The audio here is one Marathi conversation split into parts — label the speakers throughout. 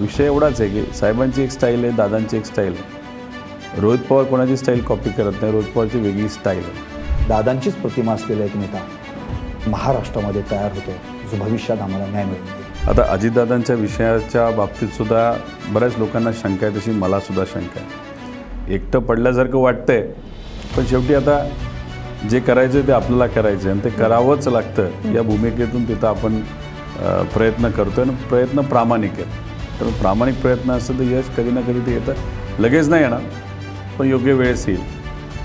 Speaker 1: विषय एवढाच आहे की साहेबांची एक स्टाईल आहे, दादांची एक स्टाईल आहे. रोहित पवार कोणाची स्टाईल कॉपी करत नाही. रोहित पवारची वेगळी स्टाईल आहे.
Speaker 2: दादांचीच प्रतिमा असलेला एक नेता महाराष्ट्रामध्ये तयार होतो जो भविष्यात आम्हाला न्याय मिळवून देईल.
Speaker 1: आता अजितदादांच्या विषयाच्या बाबतीतसुद्धा बऱ्याच लोकांना शंका आहे, तशी मलासुद्धा शंका आहे. एकटं पडल्यासारखं वाटतंय, पण शेवटी आता जे करायचं ते आपल्याला करायचं आहे आणि ते करावंच लागतं. या भूमिकेतून तिथं आपण प्रयत्न करतो आहे आणि प्रयत्न प्रामाणिक आहेत. तर प्रामाणिक प्रयत्न असतं तर यश कधी ना कधी ते येतं. लगेच नाही येणार, पण योग्य वेळेस येईल.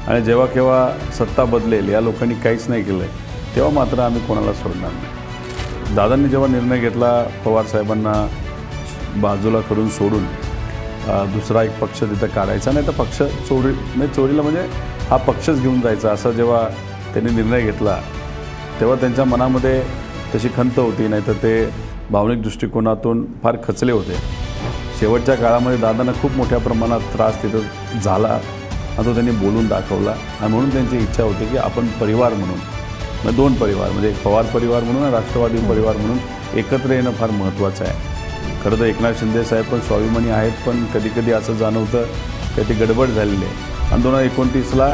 Speaker 1: आणि जेव्हा केव्हा सत्ता बदलेल, या लोकांनी काहीच नाही केलं आहे, तेव्हा मात्र आम्ही कोणाला सोडणार नाही. दादांनी जेव्हा निर्णय घेतला पवारसाहेबांना बाजूला करून सोडून दुसरा एक पक्ष तिथं काढायचा, नाही तर पक्ष चोरीला म्हणजे हा पक्षच घेऊन जायचा, असा जेव्हा त्यांनी निर्णय घेतला तेव्हा त्यांच्या मनामध्ये तशी खंत होती, नाही तर ते भावनिक दृष्टिकोनातून फार खचले होते. शेवटच्या काळामध्ये दादांना खूप मोठ्या प्रमाणात त्रास तिथं झाला आणि तो त्यांनी बोलून दाखवला. आणि म्हणून त्यांची इच्छा होती की आपण परिवार म्हणून, म्हणजे दोन परिवार, म्हणजे एक पवार परिवार म्हणून आणि राष्ट्रवादी परिवार म्हणून एकत्र येणं फार महत्त्वाचं आहे. खरं तर एकनाथ शिंदे साहेब पण स्वाभिमानी आहेत, पण कधीकधी असं जाणवतं की ती गडबड झालेली आहे. आणि 2029ला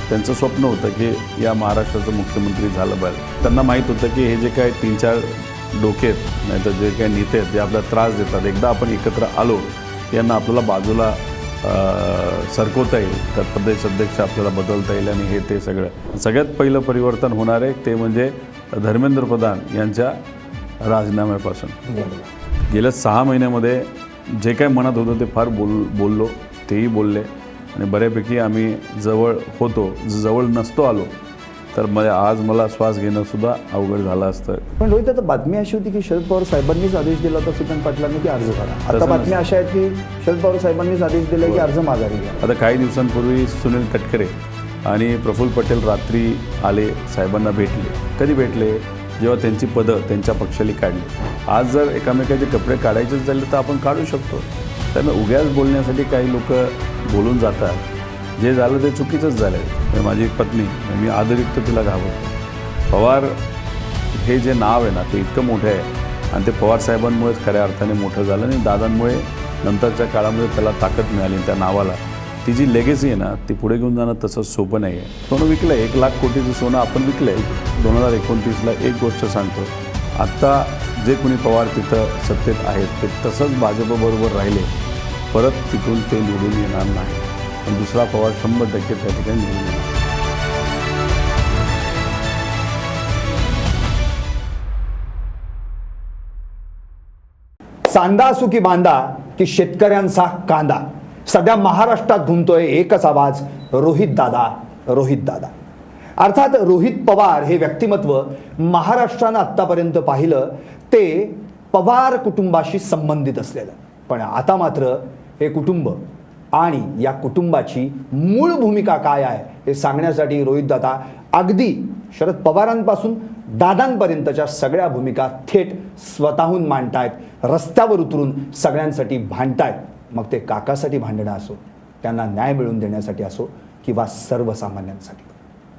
Speaker 1: त्यांचं स्वप्न होतं की या महाराष्ट्राचं मुख्यमंत्री झालं पाहिजे. त्यांना माहीत होतं की हे जे काय 3-4 डोके आहेत, नाही तर जे काही नेते आहेत जे आपल्याला त्रास देतात, एकदा आपण एकत्र आलो यांना आपल्याला बाजूला सरकवता येईल, तर प्रदेश अध्यक्ष आपल्याला बदलता येईल. आणि हे ते सगळ्यात पहिलं परिवर्तन होणार आहे ते म्हणजे धर्मेंद्र प्रधान यांच्या राजीनाम्यापासून. गेल्या 6 महिन्यामध्ये जे काय मनात होतं ते फार बोललो, तेही बोलले आणि बऱ्यापैकी आम्ही जवळ होतो. जवळ नसतो आलो तर आज मला श्वास घेणंसुद्धा अवघड झालं असतं.
Speaker 2: पण रोहित, आता बातमी अशी होती की शरद पवार साहेबांनीच आदेश दिला होता सुकन पाटलांनी की अर्ज करा. आता बातमी अशा आहेत की शरद पवार साहेबांनीच आदेश दिला की अर्ज माघारी घ्या.
Speaker 1: आता काही दिवसांपूर्वी सुनील तटकरे आणि प्रफुल्ल पटेल रात्री आले, साहेबांना भेटले. कधी भेटले? जेव्हा त्यांची पदं त्यांच्या पक्षाली काढली. आज जर एकामेकाचे कपडे काढायचेच झाले तर आपण काढू शकतो. त्यामुळे उग्यास बोलण्यासाठी काही लोक बोलून जातात. जे झालं ते चुकीचंच झालं आहे. माझी पत्नी, मी आदरयुक्त तिला घाबरतो. पवार हे जे नाव आहे ना ते इतकं मोठं आहे आणि ते पवारसाहेबांमुळेच खऱ्या अर्थाने मोठं झालं. आणि दादांमुळे नंतरच्या काळामध्ये त्याला ताकद मिळाली. त्या नावाला ती जी लेगेसी आहे ना ती पुढे घेऊन जाणं तसं सोपं नाही आहे. सोनं विकलं आहे, 1 लाख कोटीचं सोनं आपण विकलं आहे 2029ला. एक गोष्ट सांगतो, आत्ता जे कोणी पवार तिथं सत्तेत आहेत ते तसंच भाजपबरोबर राहिले, परत तिथून ते निवडून येणार नाही. पण दुसरा पवार 100% त्या ठिकाणी निवडून येणार.
Speaker 2: सांदा असू की बांधा की शेतकऱ्यांचा कांदा, सध्या महाराष्ट्रात घुमतोय एकच आवाज, रोहित दादा, रोहित दादा. अर्थात रोहित पवार हे व्यक्तिमत्व महाराष्ट्रानं आत्तापर्यंत पाहिलं ते पवार कुटुंबाशी संबंधित असलेलं. पण आता मात्र हे कुटुंब आणि या कुटुंबाची मूळ भूमिका काय आहे हे सांगण्यासाठी रोहित दादा अगदी शरद पवारांपासून दादांपर्यंतच्या सगळ्या भूमिका थेट स्वतःहून मांडतायत. रस्त्यावर उतरून सगळ्यांसाठी भांडतायत. मग ते काकासाठी भांडणं असो, त्यांना न्याय मिळवून देण्यासाठी असो किंवा सर्वसामान्यांसाठी.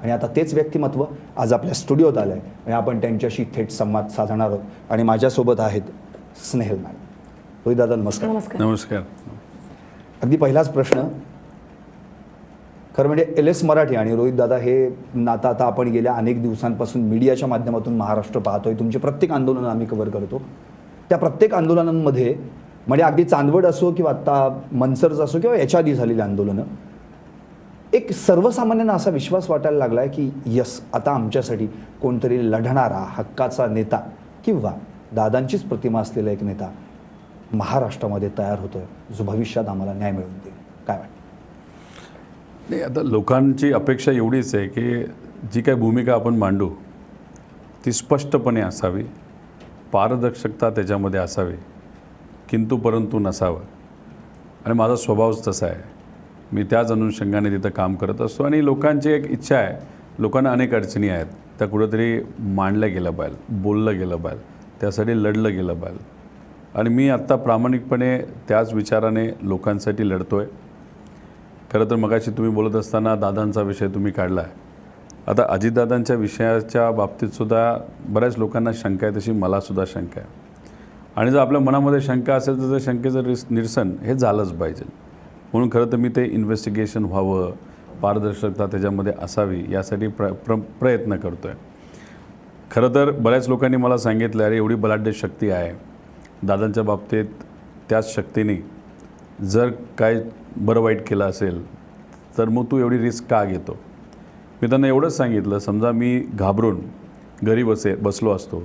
Speaker 2: आणि आता तेच व्यक्तिमत्व आज आपल्या स्टुडिओत आलं आहे आणि आपण त्यांच्याशी थेट संवाद साधणार आहोत. आणि माझ्यासोबत आहेत स्नेहल मॅडम. रोहित दादा नमस्कार.
Speaker 1: नमस्कार.
Speaker 2: अगदी पहिलाच प्रश्न, खरं म्हणजे LS मराठी आणि रोहित दादा हे नातं आता आपण गेल्या अनेक दिवसांपासून मीडियाच्या माध्यमातून महाराष्ट्र पाहतोय. तुमचे प्रत्येक आंदोलनं आम्ही कव्हर करतो. त्या प्रत्येक आंदोलनांमध्ये म्हणजे अगदी चांदवड असो किंवा आत्ता मनसरचं असो किंवा याच्या आधी झालेली आंदोलनं, एक सर्वसामान्यांना असा विश्वास वाटायला लागला आहे की यस, आता आमच्यासाठी कोणतरी लढणारा हक्काचा नेता किंवा दादांचीच प्रतिमा असलेला एक नेता महाराष्ट्रामध्ये तयार होतोय जो भविष्यात आम्हाला न्याय मिळवून देईल. काय वाटतं?
Speaker 1: नाही, आता लोकांची अपेक्षा एवढीच आहे की जी काही भूमिका आपण मांडू ती स्पष्टपणे असावी, पारदर्शकता त्याच्यामध्ये असावी, किंतु परंतु नसावं. आणि माझा स्वभावच तसा आहे. मी त्याच अनुषंगाने तिथं काम करत असतो. आणि लोकांची एक इच्छा आहे, लोकांना अनेक अडचणी आहेत, त्या कुठंतरी मांडल्या गेल्या पाहिजे, बोललं गेलं पाहिजे, त्यासाठी लढलं गेलं पाहिजे. आणि मी आत्ता प्रामाणिकपणे त्याच विचाराने लोकांसाठी लढतो आहे. खरं तर मगाशी तुम्ही बोलत असताना दादांचा विषय तुम्ही काढला आहे. आता अजितदादांच्या विषयाच्या बाबतीतसुद्धा बऱ्याच लोकांना शंका आहे, तशी मलासुद्धा शंका आहे. आणि जर आपल्या मनामध्ये शंका असेल तर त्या शंकेचं निरसन हे झालंच पाहिजे. म्हणून खरं तर मी ते इन्व्हेस्टिगेशन व्हावं, पारदर्शकता त्याच्यामध्ये असावी यासाठी प्रयत्न करतो आहे. खरं तर बऱ्याच लोकांनी मला सांगितलं, अरे एवढी बलाढ्य शक्ती आहे दादांच्या बाबतीत, त्याच शक्तीने जर काय बरं वाईट केलं असेल तर मग तू एवढी रिस्क का घेतो. मी त्यांना एवढंच सांगितलं, समजा मी घाबरून घरी बसलो असतो,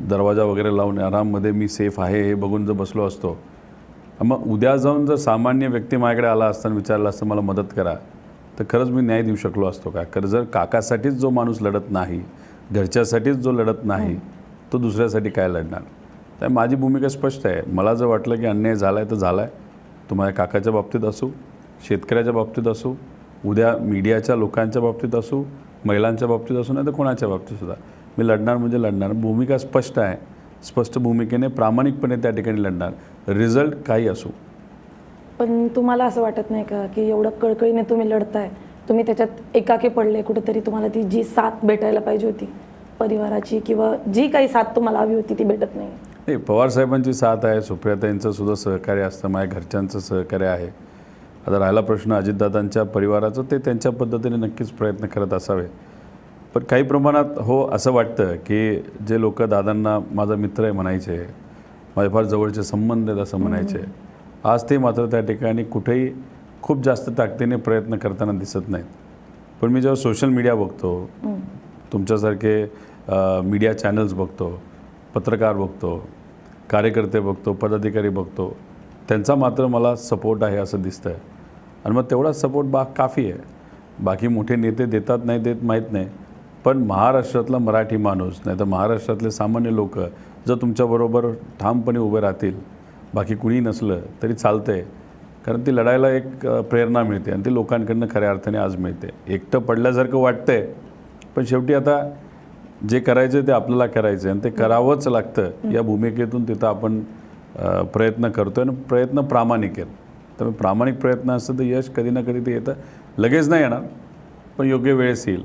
Speaker 1: दरवाजा वगैरे लावून आराममध्ये मी सेफ आहे हे बघून जर बसलो असतो, मग उद्या जाऊन जर सामान्य व्यक्ती माझ्याकडे आला असता आणि विचारलं असतं मला मदत करा, तर खरंच मी न्याय देऊ शकलो असतो का. कारण जर काकासाठीच जो माणूस लढत नाही, घरच्यासाठीच जो लढत नाही, तो दुसऱ्यासाठी काय लढणार. तर माझी भूमिका स्पष्ट आहे. मला जर वाटलं की अन्याय झाला आहे तर झाला आहे, तो माझ्या काकाच्या बाबतीत असू, शेतकऱ्याच्या बाबतीत असू, उद्या मीडियाच्या लोकांच्या बाबतीत असू, महिलांच्या बाबतीत असू, नाही तर कोणाच्या बाबतीतसुद्धा मी लढणार म्हणजे लढणार. भूमिका स्पष्ट आहे. स्पष्ट भूमिकेने प्रामाणिकपणे त्या ठिकाणी लढणार, रिझल्ट काही असो.
Speaker 3: पण तुम्हाला असं वाटत नाही का की एवढं कळकळीने तुम्ही लढताय, तुम्ही त्याच्यात एकाकी पडले कुठेतरी, तुम्हाला ती जी साथ भेटायला पाहिजे होती परिवाराची किंवा जी काही साथ तुम्हाला हवी होती ती भेटत नाही.
Speaker 1: पवारसाहेबांची साथ आहे, सुप्रियाताईंचं सुद्धा सहकार्य असतं, माझ्या घरच्यांचं सहकार्य आहे. आता राहिला प्रश्न अजितदादांच्या परिवाराचं, ते त्यांच्या पद्धतीने नक्कीच प्रयत्न करत असावे. पण काही प्रमाणात हो असं वाटतं की जे लोक दादांना माझा मित्र आहे म्हणायचे, माझे फार जवळचे संबंध आहेत असं म्हणायचे, आज ते मात्र त्या ठिकाणी कुठेही खूप जास्त ताकदीने प्रयत्न करताना दिसत नाहीत. पण मी जेव्हा सोशल मीडिया बघतो, तुमच्यासारखे मीडिया चॅनल्स बघतो, पत्रकार बघतो, कार्यकर्ते बघतो, पदाधिकारी बघतो, त्यांचा मात्र मला सपोर्ट आहे असं दिसतं आहे. आणि मग तेवढाच सपोर्ट काफी आहे. बाकी मोठे नेते देतात नाही देत माहीत नाही, पण महाराष्ट्रातला मराठी माणूस नाही तर महाराष्ट्रातले सामान्य लोक जर तुमच्याबरोबर ठामपणे उभे राहतील, बाकी कुणी नसलं तरी चालतं आहे. कारण ती लढायला एक प्रेरणा मिळते आणि ती लोकांकडनं खऱ्या अर्थाने आज मिळते. एकटं पडल्यासारखं वाटतं आहे, पण शेवटी आता जे करायचं ते आपल्याला करायचं आहे आणि ते करावंच लागतं. या भूमिकेतून तिथं आपण प्रयत्न करतो आहे आणि प्रयत्न प्रामाणिक आहेत. त्यामुळे प्रामाणिक प्रयत्न असतं तर यश कधी ना कधी ते येतं. लगेच नाही येणार, पण योग्य वेळेस येईल.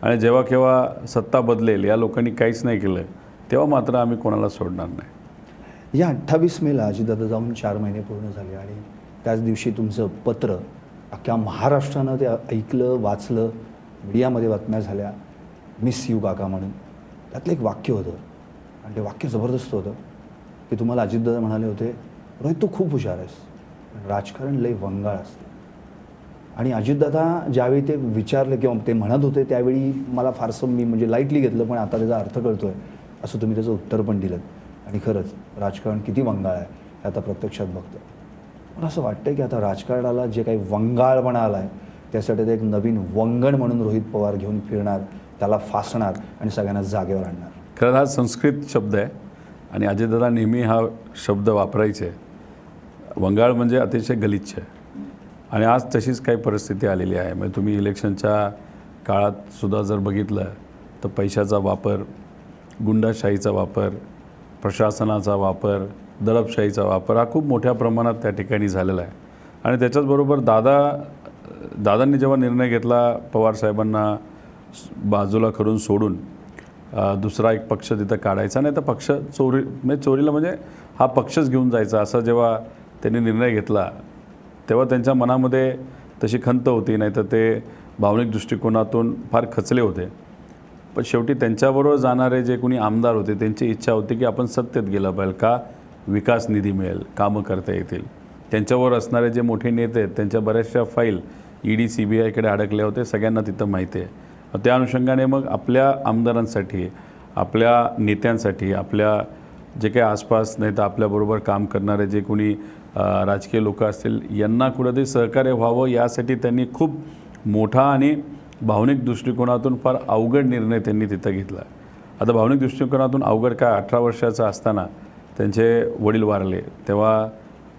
Speaker 1: आणि जेव्हा केव्हा सत्ता बदलेल, या लोकांनी काहीच नाही केलं, तेव्हा मात्र आम्ही कोणाला सोडणार नाही.
Speaker 2: या 28 मेला अजितदादा जाऊन 4 महिने पूर्ण झाले आणि त्याच दिवशी तुमचं पत्र अख्ख्या महाराष्ट्रानं ते ऐकलं, वाचलं, मीडियामध्ये बातम्या झाल्या, मिस यू काका म्हणून. त्यातलं एक वाक्य होतं आणि ते वाक्य जबरदस्त होतं की तुम्हाला अजितदादा म्हणाले होते, रोहित तू खूप हुशार आहेस, पण राजकारण लय वंगाळ असतं. आणि अजितदादा ज्यावेळी ते विचारलं किंवा ते म्हणत होते त्यावेळी मला फारसं मी म्हणजे लाईटली घेतलं, पण आता त्याचा अर्थ कळतो आहे असं तुम्ही त्याचं उत्तर पण दिलं. आणि खरंच राजकारण किती वंगाळ आहे हे आता प्रत्यक्षात बघतो. पण असं वाटतं की आता राजकारणाला जे काही वंगाळपणा आला आहे त्यासाठी ते एक नवीन वंगण म्हणून रोहित पवार घेऊन फिरणार, त्याला फासणार आणि सगळ्यांना जागेवर आणणार.
Speaker 1: खरं हा संस्कृत शब्द आहे आणि अजितदादा नेहमी हा शब्द वापरायचे. वंगाळ म्हणजे अतिशय गलिच्छ आहे आणि आज तशीच काही परिस्थिती आलेली आहे. म्हणजे तुम्ही इलेक्शनच्या काळात सुद्धा जर बघितलं तर पैशाचा वापर, गुंडाशाहीचा वापर, प्रशासनाचा वापर, दडपशाहीचा वापर हा खूप मोठ्या प्रमाणात त्या ठिकाणी झालेला आहे. आणि त्याच्याचबरोबर दादांनी जेव्हा निर्णय घेतला पवारसाहेबांना बाजूला करून सोडून दुसरा एक पक्ष तिथं काढायचा, नाही तर पक्ष चोरीला म्हणजे हा पक्षच घेऊन जायचा, असा जेव्हा त्यांनी निर्णय घेतला तेव्हा त्यांच्या मनामध्ये तशी खंत होती, नाही तर ते भावनिक दृष्टिकोनातून फार खचले होते. पण शेवटी त्यांच्याबरोबर जाणारे जे कोणी आमदार होते त्यांची इच्छा होती की आपण सत्तेत गेलं पाहिजे, का विकास निधी मिळेल, कामं करता येतील. त्यांच्यावर असणारे जे मोठे नेते आहेत त्यांच्या बऱ्याचशा फाईल ED CBIकडे अडकल्या होते, सगळ्यांना तिथं माहिती आहे. त्या अनुषंगाने मग आपल्या आमदारांसाठी, आपल्या नेत्यांसाठी, आपल्या जे काही आसपास नाही तर आपल्याबरोबर काम करणारे जे कोणी राजकीय लोक असतील यांना कुठंतरी सहकार्य व्हावं यासाठी त्यांनी खूप मोठा आणि भावनिक दृष्टिकोनातून फार अवघड निर्णय त्यांनी तिथं घेतला. आता भावनिक दृष्टिकोनातून अवघड काय, 18 वर्षाचा असताना त्यांचे वडील वारले, तेव्हा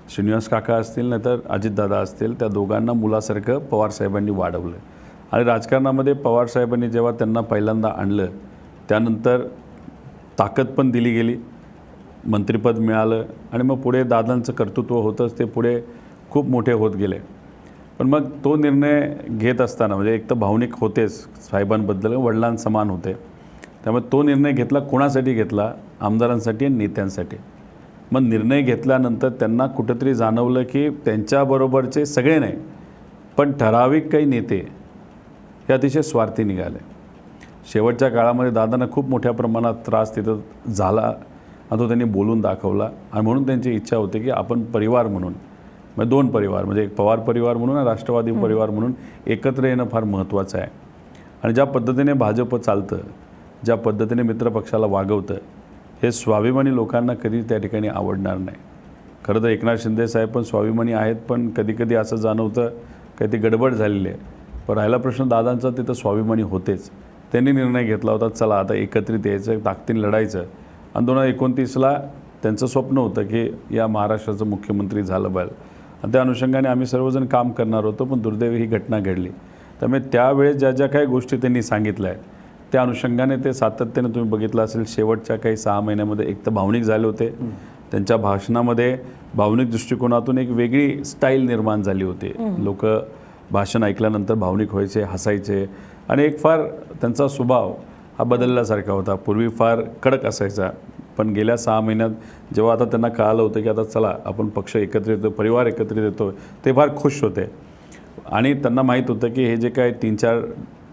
Speaker 1: श्रीनिवास काका असतील नाही तर अजितदादा असतील, त्या दोघांना मुलासारखं पवारसाहेबांनी वाढवलं. आणि राजकारणामध्ये पवारसाहेबांनी जेव्हा त्यांना पहिल्यांदा आणलं त्यानंतर ताकद पण दिली गेली, मंत्रिपद मिळालं आणि मग पुढे दादांचं कर्तृत्व होतंच, ते पुढे खूप मोठे होत गेले. पण मग तो निर्णय घेत असताना म्हणजे एक तर भावनिक होतेच साहेबांबद्दल, वडिलांसमान होते, त्यामुळे तो निर्णय घेतला कोणासाठी घेतला, आमदारांसाठी आणि नेत्यांसाठी. मग निर्णय घेतल्यानंतर त्यांना कुठंतरी जाणवलं की त्यांच्याबरोबरचे सगळे नाही पण ठराविक काही नेते हे अतिशय स्वार्थी निघाले. शेवटच्या काळामध्ये दादांना खूप मोठ्या प्रमाणात त्रास तिथं झाला आणि तो त्यांनी बोलून दाखवला आणि म्हणून त्यांची इच्छा होती की आपण परिवार म्हणून म्हणजे 2 परिवार म्हणजे एक पवार परिवार म्हणून आणि राष्ट्रवादी परिवार म्हणून एकत्र येणं फार महत्त्वाचं आहे. आणि ज्या पद्धतीने भाजप चालतं, ज्या पद्धतीने मित्रपक्षाला वागवतं, हे स्वाभिमानी लोकांना कधी त्या ठिकाणी आवडणार नाही. खरं तर एकनाथ शिंदे साहेब पण स्वाभिमानी आहेत, पण कधीकधी असं जाणवतं काही ती गडबड झालेली आहे. पण राहिला प्रश्न दादांचा, तिथं स्वाभिमानी होतेच. त्यांनी निर्णय घेतला होता चला आता एकत्रित यायचं, ताकदीने लढायचं. आणि 2029ला त्यांचं स्वप्न होतं की या महाराष्ट्राचं मुख्यमंत्री झालं पाहिजे आणि त्या अनुषंगाने आम्ही सर्वजण काम करणार होतो. पण दुर्दैवी ही घटना घडली. त्यामुळे त्यावेळेस ज्या ज्या काही गोष्टी त्यांनी सांगितल्या आहेत त्या अनुषंगाने ते सातत्याने तुम्ही बघितलं असेल शेवटच्या काही 6 महिन्यामध्ये एक तर भावनिक झाले होते. त्यांच्या भाषणामध्ये भावनिक दृष्टिकोनातून एक वेगळी स्टाईल निर्माण झाली होती. लोक भाषण ऐकल्यानंतर भावनिक व्हायचे, हसायचे आणि एक फार त्यांचा स्वभाव हा बदलल्यासारखा होता. पूर्वी फार कडक असायचा, पण गेल्या 6 महिन्यात जेव्हा आता त्यांना कळालं होतं की आता चला आपण पक्ष एकत्रित येतो, परिवार एकत्रित येतो, ते फार खुश होते. आणि त्यांना माहीत होतं की हे जे काय 3-4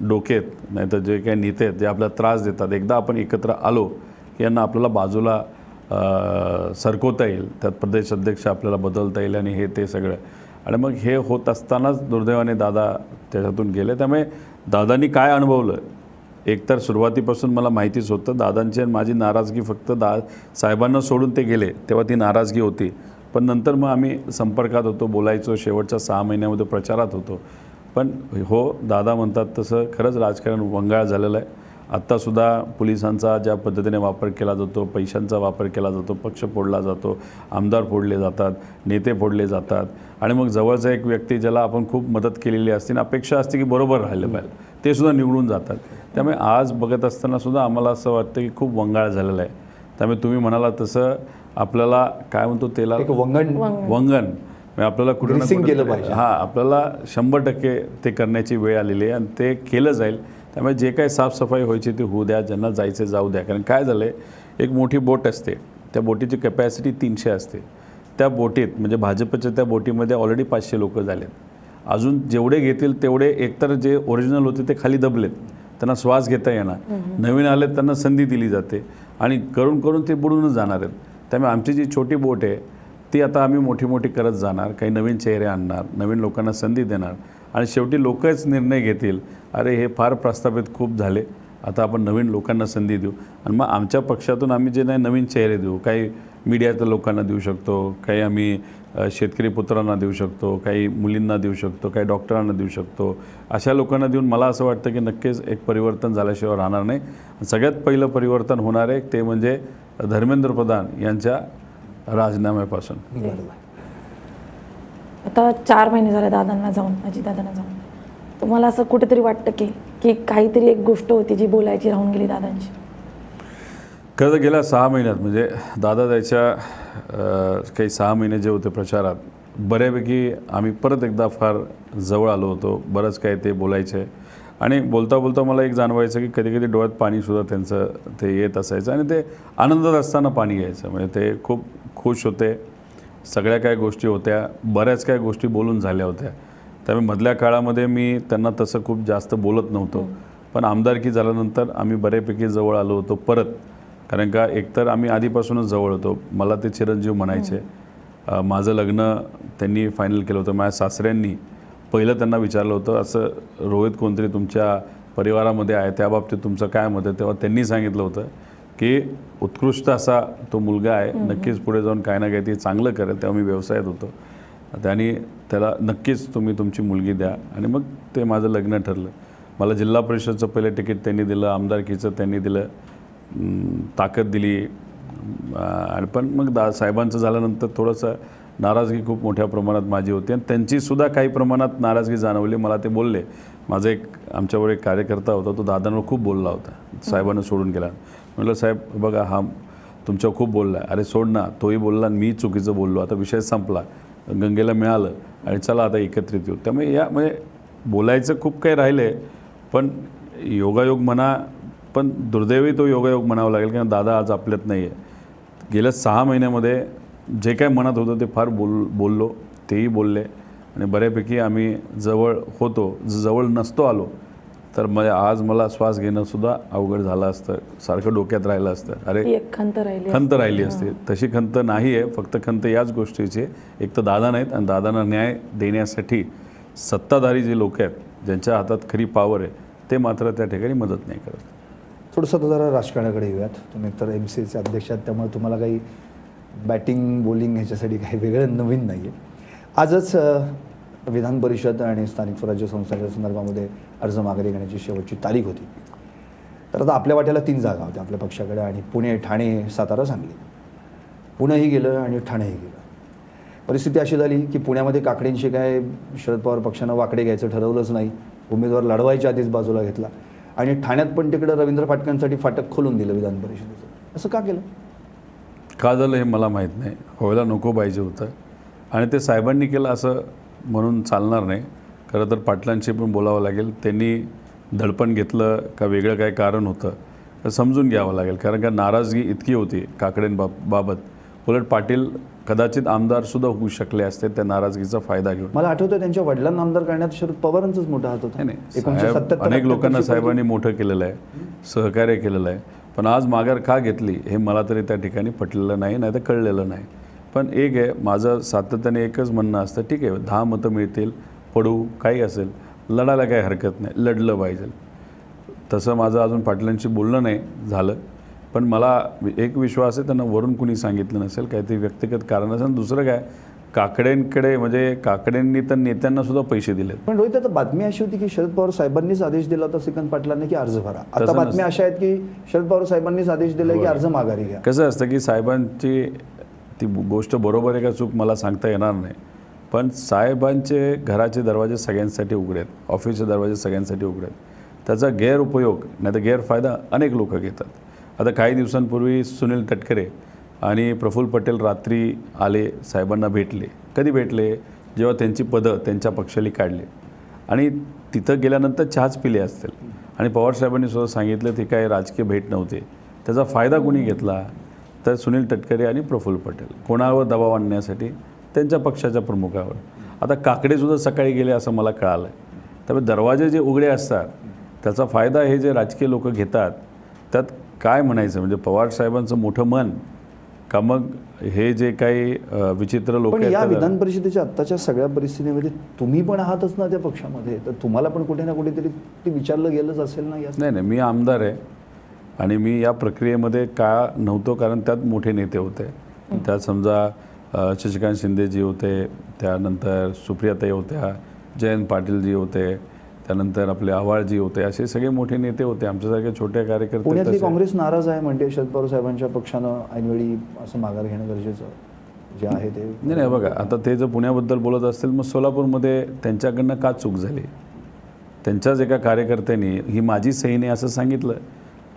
Speaker 1: डोके आहेत नाही तर जे काही नेते आहेत जे आपल्याला त्रास देतात, एकदा आपण एकत्र आलो की यांना आपल्याला बाजूला सरकवता येईल, त्यात प्रदेश अध्यक्ष आपल्याला बदलता येईल आणि हे ते सगळं. आणि मग हे होत असतानाच दुर्दैवाने दादा त्याच्यातून गेले. त्यामुळे दादांनी काय अनुभवलं, एकतर सुरुवातीपासून मला माहितीच होतं दादांची आणि माझी नाराजगी फक्त साहेबांना सोडून ते गेले तेव्हा ती नाराजगी होती. पण नंतर मग आम्ही संपर्कात होतो, बोलायचो, शेवटच्या 6 महिन्यामध्ये प्रचारात होतो. पण हो, दादा म्हणतात तसं खरंच राजकारण वंगाळ झालेलं आहे. आत्तासुद्धा पोलिसांचा ज्या पद्धतीने वापर केला जातो, पैशांचा वापर केला जातो, पक्ष फोडला जातो, आमदार फोडले जातात, नेते फोडले जातात आणि मग जवळचा एक व्यक्ती ज्याला आपण खूप मदत केलेली असते आणि अपेक्षा असते की बरोबर राहिलं पाहिजे, ते सुद्धा निवडून जातात. त्यामुळे आज बघत असतानासुद्धा आम्हाला असं वाटतं की खूप वंगाळ झालेलं आहे. त्यामुळे तुम्ही म्हणाला तसं आपल्याला काय म्हणतो त्याला
Speaker 2: एक वंगण
Speaker 1: म्हणजे आपल्याला कुठे
Speaker 2: Dressing केलं पाहिजे.
Speaker 1: हां, आपल्याला 100% ते करण्याची वेळ आलेली आहे आणि ते केलं जाईल. त्यामुळे जे काही साफसफाई व्हायची ते होऊ द्या, ज्यांना जायचं जाऊ द्या. कारण काय झालं आहे, एक मोठी बोट असते, त्या बोटीची कॅपॅसिटी 300 असते. त्या बोटीत म्हणजे भाजपच्या त्या बोटीमध्ये ऑलरेडी 500 लोक झालेत. अजून जेवढे घेतील तेवढे एकतर जे ओरिजिनल होते ते खाली दबलेत, त्यांना श्वास घेता येणार, नवीन आलेत त्यांना संधी दिली जाते आणि करून करून ते बुडूनच जाणार आहेत. त्यामुळे आमची जी छोटी बोट आहे ती आता आम्ही मोठी मोठी करत जाणार, काही नवीन चेहरे आणणार, नवीन लोकांना संधी देणार आणि शेवटी लोकच निर्णय घेतील, अरे हे फार प्रस्थापित खूप झाले, आता आपण नवीन लोकांना संधी देऊ. आणि मग आमच्या पक्षातून आम्ही जे नाही नवीन चेहरे देऊ, काही मीडियाच्या लोकांना देऊ शकतो, काही आम्ही शेतकरी पुत्रांना देऊ शकतो, काही मुलींना देऊ शकतो, काही डॉक्टरांना देऊ शकतो. अशा लोकांना देऊन मला असं वाटतं की नक्कीच एक परिवर्तन झाल्याशिवाय राहणार नाही. सगळ्यात पहिलं परिवर्तन होणार आहे ते म्हणजे धर्मेंद्र प्रधान यांच्या राजीनाम्यापासून.
Speaker 3: आता 4 महिने झाले दादांना जाऊन, अजितदादांना जाऊन. तुम्हाला असं कुठेतरी वाटतं की काहीतरी एक गोष्ट होती जी बोलायची राहून गेली दादांची?
Speaker 1: खरं तर गेल्या 6 महिन्यात म्हणजे दादा जायच्या काही 6 महिने जे होते प्रचारात बऱ्यापैकी आम्ही परत एकदा फार जवळ आलो होतो. बरंच काय ते बोलायचे आणि बोलता बोलता मला एक जाणवायचं की कधी कधी डोळ्यात पाणीसुद्धा त्यांचं ते येत असायचं आणि ते आनंदात असताना पाणी यायचं. म्हणजे ते खूप खुश होते. सगळ्या काय गोष्टी होत्या, बऱ्याच काय गोष्टी बोलून झाल्या होत्या. त्यामुळे मधल्या काळामध्ये मी त्यांना तसं खूप जास्त बोलत नव्हतो. पण आमदारकी झाल्यानंतर आम्ही बऱ्यापैकी जवळ आलो होतो परत. कारण का एकतर आम्ही आधीपासूनच जवळ होतो. मला ते चिरंजीव म्हणायचे. माझं लग्न त्यांनी फायनल केलं होतं. माझ्या सासऱ्यांनी पहिलं त्यांना विचारलं होतं असं रोहित कोणतरी तुमच्या परिवारामध्ये आहे, त्याबाबतीत तुमचं काय मत आहे. तेव्हा त्यांनी सांगितलं होतं की उत्कृष्ट असा तो मुलगा आहे, नक्कीच पुढे जाऊन काय ना काय ते चांगलं करेल. तेव्हा मी व्यवसायात होतो. त्यांनी त्याला नक्कीच तुम्ही तुमची मुलगी द्या आणि मग ते माझं लग्न ठरलं. मला जिल्हा परिषदचं पहिलं तिकीट त्यांनी दिलं, आमदारकीचं त्यांनी दिलं, ताकद दिली. आणि पण मग साहेबांचं झाल्यानंतर थोडंसं नाराजगी खूप मोठ्या प्रमाणात माझी होती आणि त्यांचीसुद्धा काही प्रमाणात नाराजगी जाणवली. मला ते बोलले. माझा एक आमच्यावर एक कार्यकर्ता होता, तो दादांवर खूप बोलला होता, साहेबांना सोडून गेला. म्हटलं साहेब बघा हा तुमच्यावर खूप बोलला आहे. अरे सोड ना, तोही बोलला आणि मी चुकीचं बोललो, आता विषय संपला, गंगेला मिळालं आणि चला आता एकत्रित येऊ. त्यामुळे या म्हणजे बोलायचं खूप काही राहिलं आहे. पण योगायोग म्हणा, पण दुर्दैवी तो योगायोग म्हणावा लागेल कारण दादा आज आपल्यात नाही आहे. गेल्या 6 महिन्यामध्ये जे काय मनात होतं ते फार बोललो, तेही बोलले आणि बऱ्यापैकी आम्ही जवळ होतो. जवळ नसतो आलो तर मग आज मला श्वास घेणंसुद्धा अवघड झालं असतं, सारखं डोक्यात राहिलं असतं. अरे
Speaker 3: एक खंत
Speaker 1: राहिली असते. तशी खंत नाही आहे, फक्त खंत याच गोष्टीची एक तर दादा नाहीत आणि दादांना न्याय देण्यासाठी सत्ताधारी जे लोक आहेत, ज्यांच्या हातात खरी पॉवर आहे, ते मात्र त्या ठिकाणी मदत नाही करत.
Speaker 2: थोडंसं तर जरा राजकारणाकडे येऊयात. तुम्ही तर MCAचे अध्यक्ष आहात, त्यामुळे तुम्हाला काही बॅटिंग बॉलिंग ह्याच्यासाठी काही वेगळं नवीन नाही आहे. आजच विधान परिषद आणि स्थानिक स्वराज्य संस्थांच्या संदर्भामध्ये अर्ज माघारी घेण्याची शेवटची तारीख होती. तर आता आपल्या वाट्याला 3 जागा होत्या आपल्या पक्षाकडे, आणि पुणे, ठाणे, सातारा, सांगली. पुणेही गेलं आणि ठाणेही गेलं. परिस्थिती अशी झाली की पुण्यामध्ये काकडेंशी काय शरद पवार पक्षानं वाकडे घ्यायचं ठरवलंच नाही, उमेदवार लढवायच्या आधीच बाजूला घेतला, आणि ठाण्यात पण तिकडं रवींद्र फाटकांसाठी फाटक खोलून दिलं विधान परिषदेचं. असं का केलं?
Speaker 1: का झालं हे मला माहीत नाही. व्हायला नको पाहिजे होतं आणि ते साहेबांनी केलं असं म्हणून चालणार नाही. खरं तर पाटलांशी पण बोलावं लागेल. त्यांनी दडपण घेतलं का वेगळं काय कारण होतं तर समजून घ्यावं लागेल. कारण का नाराजगी इतकी होती काकडेंबाबत, उलट पाटील कदाचित आमदारसुद्धा होऊ शकले असते त्या नाराजगीचा फायदा घेऊन.
Speaker 2: मला आठवतं त्यांच्या वडिलांना आमदार करण्यात शरद पवारांचाच मोठा हात होता.
Speaker 1: नाही, साहेब अनेक लोकांना साहेबांनी मोठं केलेलं आहे, सहकार्य केलेलं आहे. पण आज माघार का घेतली हे मला तरी त्या ठिकाणी पटलेलं नाही, नाही तर कळलेलं नाही. पण एक आहे, माझं सातत्याने एकच म्हणणं असतं, ठीक आहे 10 मतं मिळतील, पडू, काही असेल, लढायला काही हरकत नाही, लढलं पाहिजे. तसं माझं अजून पाटलांशी बोलणं नाही झालं. पण मला एक विश्वास आहे, त्यांना वरून कुणी सांगितलं नसेल, काहीतरी व्यक्तिगत कारण असेल. दुसरं काय, काकडेंकडे म्हणजे काकडेंनी तर नेत्यांनासुद्धा पैसे दिलेत.
Speaker 2: पण रोहित, आता बातमी अशी होती की शरद पवार साहेबांनीच आदेश दिला होता श्रीकांत पाटलांनी की अर्ज भरा. आता बातम्या अशा आहेत की शरद पवार साहेबांनीच आदेश दिला की अर्ज माघारी घ्या.
Speaker 1: कसं असतं की साहेबांची ती गोष्ट बरोबर आहे का चूक मला सांगता येणार नाही, पण साहेबांचे घराचे दरवाजे सगळ्यांसाठी उघडे आहेत, ऑफिसचे दरवाजे सगळ्यांसाठी उघडे आहेत. त्याचा गैरउपयोग नाही तर गैरफायदा अनेक लोक घेतात. आता काही दिवसांपूर्वी सुनील तटकरे आणि प्रफुल्ल पटेल रात्री आले, साहेबांना भेटले. कधी भेटले? जेव्हा त्यांची पदं त्यांच्या पक्षाली काढले आणि तिथं गेल्यानंतर चहाच पिले असतील. आणि पवारसाहेबांनी सुद्धा सांगितलं ती काय राजकीय भेट नव्हती. त्याचा फायदा कोणी घेतला तर सुनील तटकरे आणि प्रफुल्ल पटेल, कोणावर दबाव आणण्यासाठी, त्यांच्या पक्षाच्या प्रमुखावर. आता काकडेसुद्धा सकाळी गेले असं मला कळालं. त्यामुळे दरवाजे जे उघडे असतात त्याचा फायदा हे जे राजकीय लोक घेतात, त्यात काय म्हणायचं, म्हणजे पवारसाहेबांचं मोठं मन का मग हे जे काही विचित्र लोक
Speaker 2: आहेत. या विधान परिषदेच्या आत्ताच्या सगळ्या परिस्थितीमध्ये तुम्ही पण आहातच ना त्या पक्षामध्ये, तर तुम्हाला पण कुठे ना कुठेतरी ते विचारलं गेलंच असेल ना?
Speaker 1: नाही, मी आमदार आहे आणि मी या प्रक्रियेमध्ये का नव्हतो, कारण त्यात मोठे नेते होते. त्यात समजा शशिकांत शिंदेजी होते, त्यानंतर सुप्रियाताई होत्या, जयंत पाटीलजी होते, त्यानंतर आपले आव्हाळजी होते, असे सगळे मोठे नेते होते. आमच्यासारखे छोटे कार्यकर्ते.
Speaker 2: पुण्यातली काँग्रेस नाराज आहे म्हणते शरद पवार साहेबांच्या पक्षानं ऐनवेळी असं माघार घेणं गरजेचं जे आहे ते.
Speaker 1: नाही बघा, आता ते जर पुण्याबद्दल बोलत असतील, मग सोलापूरमध्ये त्यांच्याकडनं का चूक झाली? त्यांच्याच एका कार्यकर्त्यांनी ही माझी सही नाही असं सांगितलं.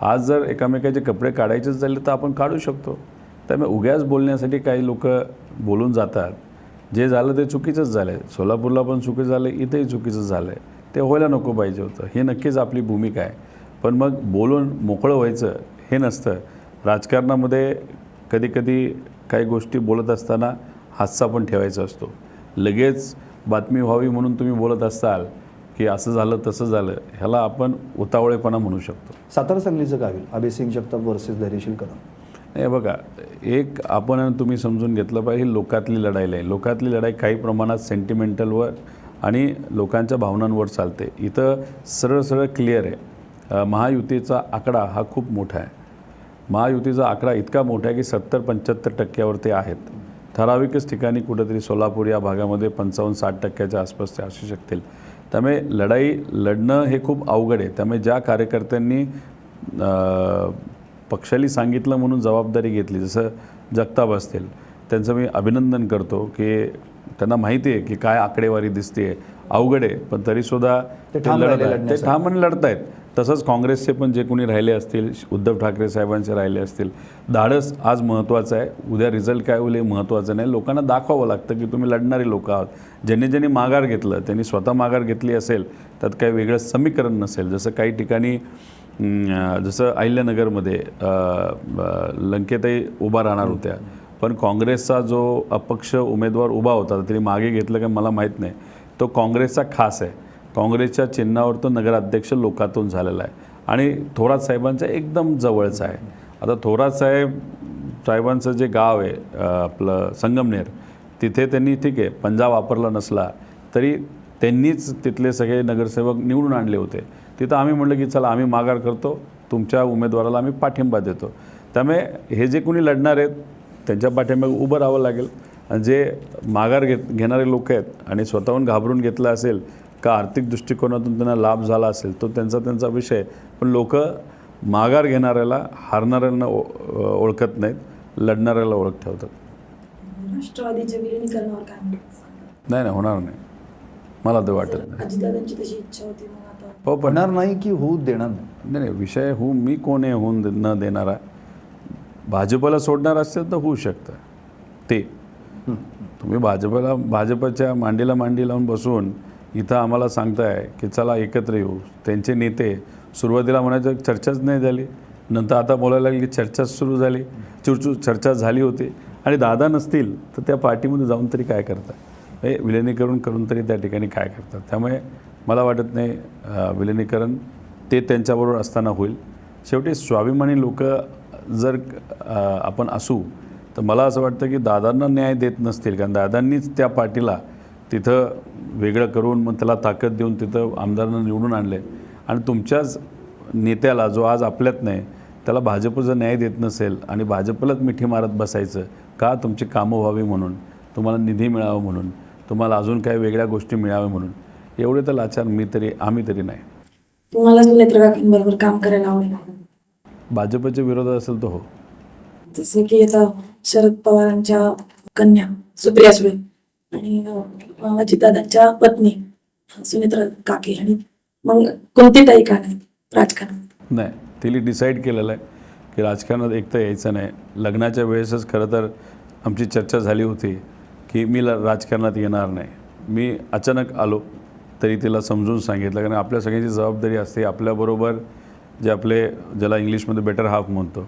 Speaker 1: आज जर एकामेकाचे कपडे काढायचेच झाले तर आपण काढू शकतो. त्यामुळे उग्याच बोलण्यासाठी काही लोक बोलून जातात. जे झालं ते चुकीचंच झालं आहे. सोलापूरला पण चुकीचं झालं, इथेही चुकीचं झालं आहे. ते व्हायला नको पाहिजे होतं. हे नक्कीच आपली भूमिका आहे. पण मग बोलून मोकळं व्हायचं हे नसतं. राजकारणामध्ये कधीकधी काही गोष्टी बोलत असताना हास्य पण ठेवायचा असतो. लगेच बातमी व्हावी म्हणून तुम्ही बोलत असाल की असं झालं तसं झालं, ह्याला आपण उतावळेपणा म्हणू शकतो.
Speaker 2: सातारा सांगलीचं काय होईल? अभयसिंग जगताप वर्सेस धैर्यशील कदम.
Speaker 1: नाही बघा, एक आपण तुम्ही समजून घेतलं पाहिजे, लोकातली लढाई आहे. लोकातली लढाई काही प्रमाणात सेंटिमेंटलवर आणि लोकांच्या भावनांवर चालते. इथं सरळ सरळ क्लिअर आहे. महायुतीचा आकडा हा खूप मोठा आहे. महायुतीचा आकडा इतका मोठा आहे की 70-75% ते आहेत. ठराविकच ठिकाणी कुठंतरी सोलापूर या भागामध्ये 55-60% आसपास ते असू शकतील. त्यामुळे लढाई लढणं हे खूप अवघड आहे. त्यामुळे ज्या कार्यकर्त्यांनी पक्षाली सांगितलं म्हणून जबाबदारी घेतली, जसं जगताप असतील, त्यांचं मी अभिनंदन करतो की त्यांना माहिती आहे की काय आकडेवारी दिसते, अवघड आहे, पण तरीसुद्धा ते ठामाने लढत आहेत. तसंच काँग्रेसचे पण जे कोणी राहिले असतील, उद्धव ठाकरे साहेबांचे राहिले असतील, धाडस आज महत्त्वाचं आहे. उद्या रिझल्ट काय होईल हे महत्त्वाचं नाही. लोकांना दाखवावं लागतं की तुम्ही लढणारे लोक आहात. ज्यांनी माघार घेतलं त्यांनी स्वतः माघार घेतली असेल, त्यात काही वेगळं समीकरण नसेल. जसं काही ठिकाणी जसं अहिल्यानगरमध्ये लंकेताई उभा राहणार होत्या, पण काँग्रेसचा जो अपक्ष उमेदवार उभा होता तरी मागे घेतलं का मला माहीत नाही, तो काँग्रेसचा खास आहे. काँग्रेसच्या चिन्हावर तो नगराध्यक्ष लोकातून झालेला आहे आणि थोरात साहेबांच्या एकदम जवळचा आहे. आता थोरात साहेबांचं जे गाव आहे आपलं संगमनेर, तिथे त्यांनी ठीक आहे पंजा वापरला नसला तरी त्यांनीच तिथले सगळे नगरसेवक निवडून आणले होते. तिथं आम्ही म्हटलं की चला आम्ही माघार करतो, तुमच्या उमेदवाराला आम्ही पाठिंबा देतो. त्यामुळे हे जे कोणी लढणार आहेत त्यांच्या पाठिंब्याला उभं राहावं लागेल. आणि जे माघार घेणारे लोक आहेत आणि स्वतःहून घाबरून घेतलं असेल का आर्थिक दृष्टिकोनातून त्यांना लाभ झाला असेल तो त्यांचा विषय. पण लोक माघार घेणाऱ्याला हारणाऱ्यांना ओळखत नाहीत, लढणाऱ्याला ओळख ठेवतात.
Speaker 3: राष्ट्रवादीच्या विलीनीकरणावर काय म्हणतात?
Speaker 1: नाही होणार नाही, मला तर वाटत नाही.
Speaker 3: अजितदादांची तशी इच्छा होती, मग आता
Speaker 1: हो पण
Speaker 2: होणार नाही की होऊ देणार नाही?
Speaker 1: नाही विषय मी कोण आहे होऊन न देणारा. भाजपला सोडणार असेल तर होऊ शकतं ते. तुम्ही भाजपच्या मांडीला मांडी लावून बसून इथं आम्हाला सांगताय की चला एकत्र येऊ. त्यांचे नेते सुरुवातीला म्हणायचं चर्चाच नाही झाली, नंतर आता बोलायला लागली की चर्चाच सुरू झाली. चर्चा झाली होती आणि दादा नसतील तर त्या पार्टीमध्ये जाऊन तरी काय करतात, हे विलिनीकरण करून तरी त्या ठिकाणी काय करतात. त्यामुळे मला वाटत नाही विलिनीकरण ते त्यांच्याबरोबर असताना होईल. शेवटी स्वाभिमानी लोक जर आपण असू तर मला असं वाटतं की दादांना न्याय देत नसतील, कारण दादांनीच त्या पार्टीला तिथं वेगळं करून मग त्याला ताकद देऊन तिथं आमदारांना निवडून आणले. आणि तुमच्याच नेत्याला जो आज आपल्यात नाही त्याला भाजपचा न्याय देत नसेल आणि भाजपलाच मिठी मारत बसायचं का, तुमची कामं व्हावी म्हणून, तुम्हाला निधी मिळावं म्हणून, तुम्हाला अजून काही वेगळ्या गोष्टी मिळाव्या म्हणून, एवढे तर लाचार आम्ही तरी नाही.
Speaker 3: तुम्हाला सुनेत्रा काकांबरोबर काम करायला आवडेल?
Speaker 1: भाजपच्या विरोधात असेल तर हो.
Speaker 3: जसं की आता शरद पवारांच्या कन्या सुप्रिया सुळे आणि अजितदादांच्या पत्नी सुनेत्रा काके, आणि मग कोणती टाई का नाही राजकारणात?
Speaker 1: नाही, तिने डिसाईड केलेलं आहे की राजकारणात एक तर यायचं नाही. लग्नाच्या वेळेसच खरं तर आमची चर्चा झाली होती की मी राजकारणात येणार नाही. मी अचानक आलो तरी तिला समजून सांगितलं, कारण आपल्या सगळ्यांची जबाबदारी असते. आपल्याबरोबर जे ज्याला इंग्लिशमध्ये बेटर हाफ म्हणतो,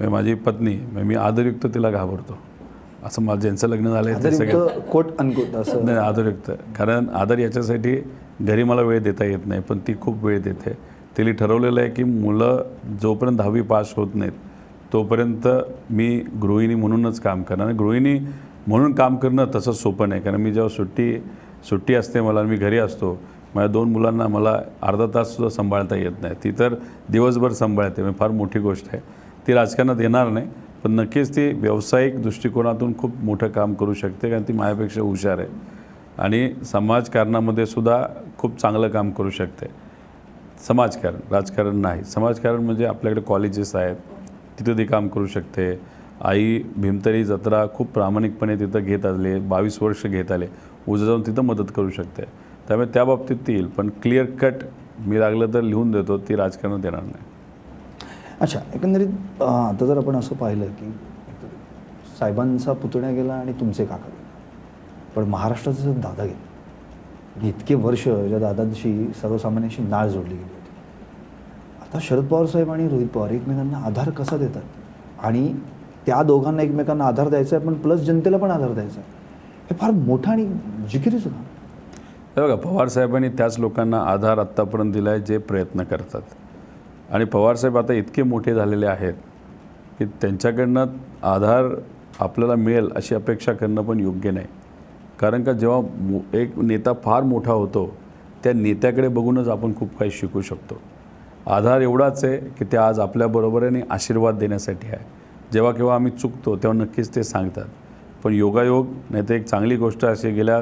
Speaker 1: माझी पत्नी, मी आदरयुक्त तिला घाबरतो. असं ज्यांचं लग्न झालं आहे ते सगळं
Speaker 2: कोट अनकोट असं
Speaker 1: नाही, आदरयुक्त. कारण आदर याच्यासाठी घरी मला वेळ देता येत नाही, पण ती खूप वेळ देते. तिने ठरवलेलं आहे की मुलं जोपर्यंत 10वी पास होत नाहीत तोपर्यंत मी गृहिणी म्हणूनच काम करणार. आणि गृहिणी म्हणून काम करणं तसं सोपं नाही, कारण मी जेव्हा सुट्टी असते मला, मी घरी असतो, माझ्या 2 मुलांना मला अर्धा ताससुद्धा सांभाळता येत नाही. ती तर दिवसभर सांभाळते, म्हणजे फार मोठी गोष्ट आहे. ती राजकारणात येणार नाही, पण नक्कीच ती व्यावसायिक दृष्टिकोनातून खूप मोठं काम करू शकते, कारण ती माझ्यापेक्षा हुशार आहे. आणि समाजकारणामध्ये सुद्धा खूप चांगलं काम करू शकते. समाजकारण, राजकारण नाही. समाजकारण म्हणजे आपल्याकडे कॉलेजेस आहेत, तिथं ती काम करू शकते. आई भीमतरी जत्रा खूप प्रामाणिकपणे तिथं घेत आले, 22 वर्ष घेत आले, उद्या जाऊन तिथं मदत करू शकते. त्यामुळे त्या बाबतीत ती येईल, पण क्लिअर कट मी लागलं तर लिहून देतो, ती राजकारणात येणार नाही.
Speaker 2: अच्छा, एकंदरीत आता जर आपण असं पाहिलं की साहेबांचा पुतण्या गेला आणि तुमचे काका गेले, पण महाराष्ट्राचा जर दादा गेला, इतके वर्ष ज्या दादांशी सर्वसामान्यांशी नाळ जोडली गेली होती, आता शरद पवार साहेब आणि रोहित पवार एकमेकांना आधार कसा देतात आणि त्या दोघांना एकमेकांना आधार द्यायचा आहे, पण प्लस जनतेला पण आधार द्यायचा आहे, हे फार मोठं आणि जिकिरीचं काम.
Speaker 1: हे बघा, पवारसाहेबांनी त्याच लोकांना आधार आत्तापर्यंत दिला आहे जे प्रयत्न करतात. आणि पवारसाहेब आता इतके मोठे झालेले आहेत की त्यांच्याकडनं आधार आपल्याला मिळेल अशी अपेक्षा करणं पण योग्य नाही. कारण का जेव्हा एक नेता फार मोठा होतो त्या नेत्याकडे बघूनच आपण खूप काही शिकू शकतो. आधार एवढाच आहे की ते आज आपल्याबरोबर आहे आणि आशीर्वाद देण्यासाठी आहे. जेव्हा केव्हा आम्ही चुकतो तेव्हा नक्कीच ते सांगतात. पण योगायोग नाही तर एक चांगली गोष्ट अशी, गेल्या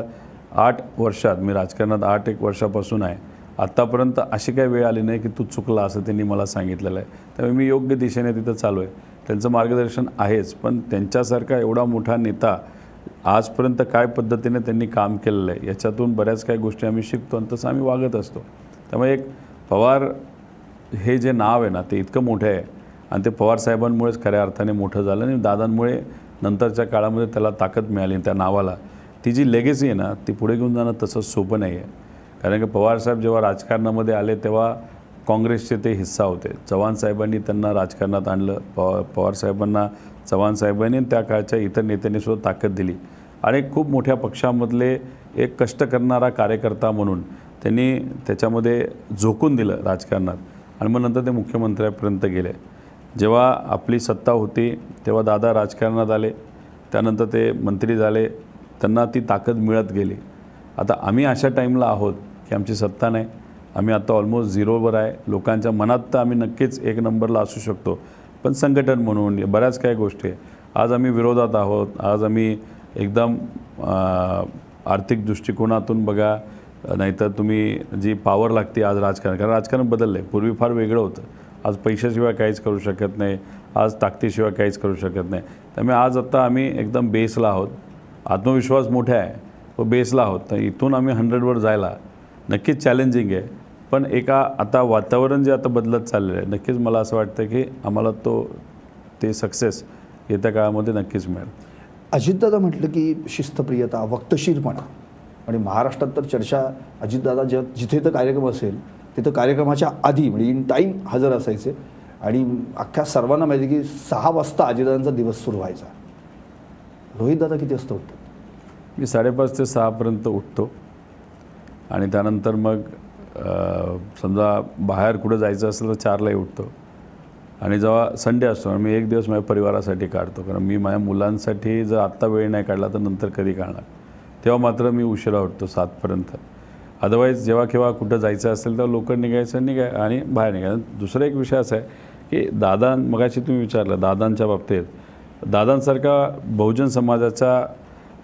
Speaker 1: 8 वर्षात मी राजकारणात 8 वर्षापासून आहे, आत्तापर्यंत अशी काही वेळ आली नाही की तू चुकला असं त्यांनी मला सांगितलेलं आहे. त्यामुळे मी योग्य दिशेने तिथं चालू आहे. त्यांचं मार्गदर्शन आहेच, पण त्यांच्यासारखा एवढा मोठा नेता आजपर्यंत काय पद्धतीने त्यांनी काम केलेलं आहे याच्यातून बऱ्याच काही गोष्टी आम्ही शिकतो आणि तसं आम्ही वागत असतो. त्यामुळे एक पवार हे जे नाव आहे ना ते इतकं मोठं आहे आणि ते पवारसाहेबांमुळेच खऱ्या अर्थाने मोठं झालं आणि दादांमुळे नंतरच्या काळामध्ये त्याला ताकद मिळाली. त्या नावाला ती जी लेगेसी आहे ना ती पुढे घेऊन जाणं तसं सोपं नाही आहे. कारण की पवारसाहेब जेव्हा राजकारणामध्ये आले तेव्हा काँग्रेसचे ते हिस्सा होते. चव्हाण साहेबांनी त्यांना राजकारणात आणलं. पवार साहेबांना चव्हाण साहेबांनी आणि त्या काळच्या इतर नेत्यांनी सुद्धा ताकद दिली आणि खूप मोठ्या पक्षामधले एक कष्ट करणारा कार्यकर्ता म्हणून त्यांनी त्याच्यामध्ये झोकून दिलं राजकारणात आणि मग नंतर ते मुख्यमंत्र्यापर्यंत गेले. जेव्हा आपली सत्ता होती तेव्हा दादा राजकारणात आले, त्यानंतर ते मंत्री झाले, त्यांना ती ताकद मिळत गेली. आता आम्ही अशा टाईमला आहोत की आमची सत्ता नाही, आम्ही आता ऑलमोस्ट झिरोवर आहे. लोकांच्या मनात तर आम्ही नक्कीच एक नंबरला असू शकतो, पण संघटन म्हणून बऱ्याच काही गोष्टी आहे. आज आम्ही विरोधात आहोत. आज आम्ही एकदम आर्थिक दृष्टिकोनातून बघा, नाहीतर तुम्ही जी पॉवर लागते आज राजकारण, कारण राजकारण बदललं आहे. पूर्वी फार वेगळं होतं. आज पैशाशिवाय काहीच करू शकत नाही, आज ताकदीशिवाय काहीच करू शकत नाही. त्यामुळे आज आता आम्ही एकदम बेसला आहोत. आत्मविश्वास मोठा आहे, तो बेसला आहोत. तर इथून आम्ही 100वर जायला नक्कीच चॅलेंजिंग आहे, पण आता वातावरण जे आता बदलत चाललेलं आहे, नक्कीच मला असं वाटतं की आम्हाला ते सक्सेस येत्या काळामध्ये नक्कीच मिळेल.
Speaker 2: अजितदादा म्हटलं की शिस्तप्रियता, वक्तशीरपणा, आणि महाराष्ट्रात तर चर्चा अजितदादा जिथे तर कार्यक्रम असेल तिथं कार्यक्रमाच्या आधी म्हणजे इन टाईम हजर असायचे आणि अख्ख्या सर्वांना माहिती की 6 वाजता अजितदादांचा दिवस सुरू व्हायचा. रोहितदादा किती वाजता उठतात?
Speaker 1: मी 5:30 ते 6पर्यंत उठतो आणि त्यानंतर मग समजा बाहेर कुठं जायचं असेल तर 4लाही उठतो आणि जेव्हा संडे असतो मी एक दिवस माझ्या परिवारासाठी काढतो, कारण मी माझ्या मुलांसाठी जर आत्ता वेळ नाही काढला तर नंतर कधी काढणार. तेव्हा मात्र मी उशिरा उठतो 7पर्यंत. अदरवाईज जेव्हा केव्हा कुठं जायचं असेल तर लवकर निघायचं आणि बाहेर निघायचं. दुसरा एक विषय असा आहे की दादा, मगाशी तुम्ही विचारलं दादांच्या बाबतीत, दादांसारखा बहुजन समाजाचा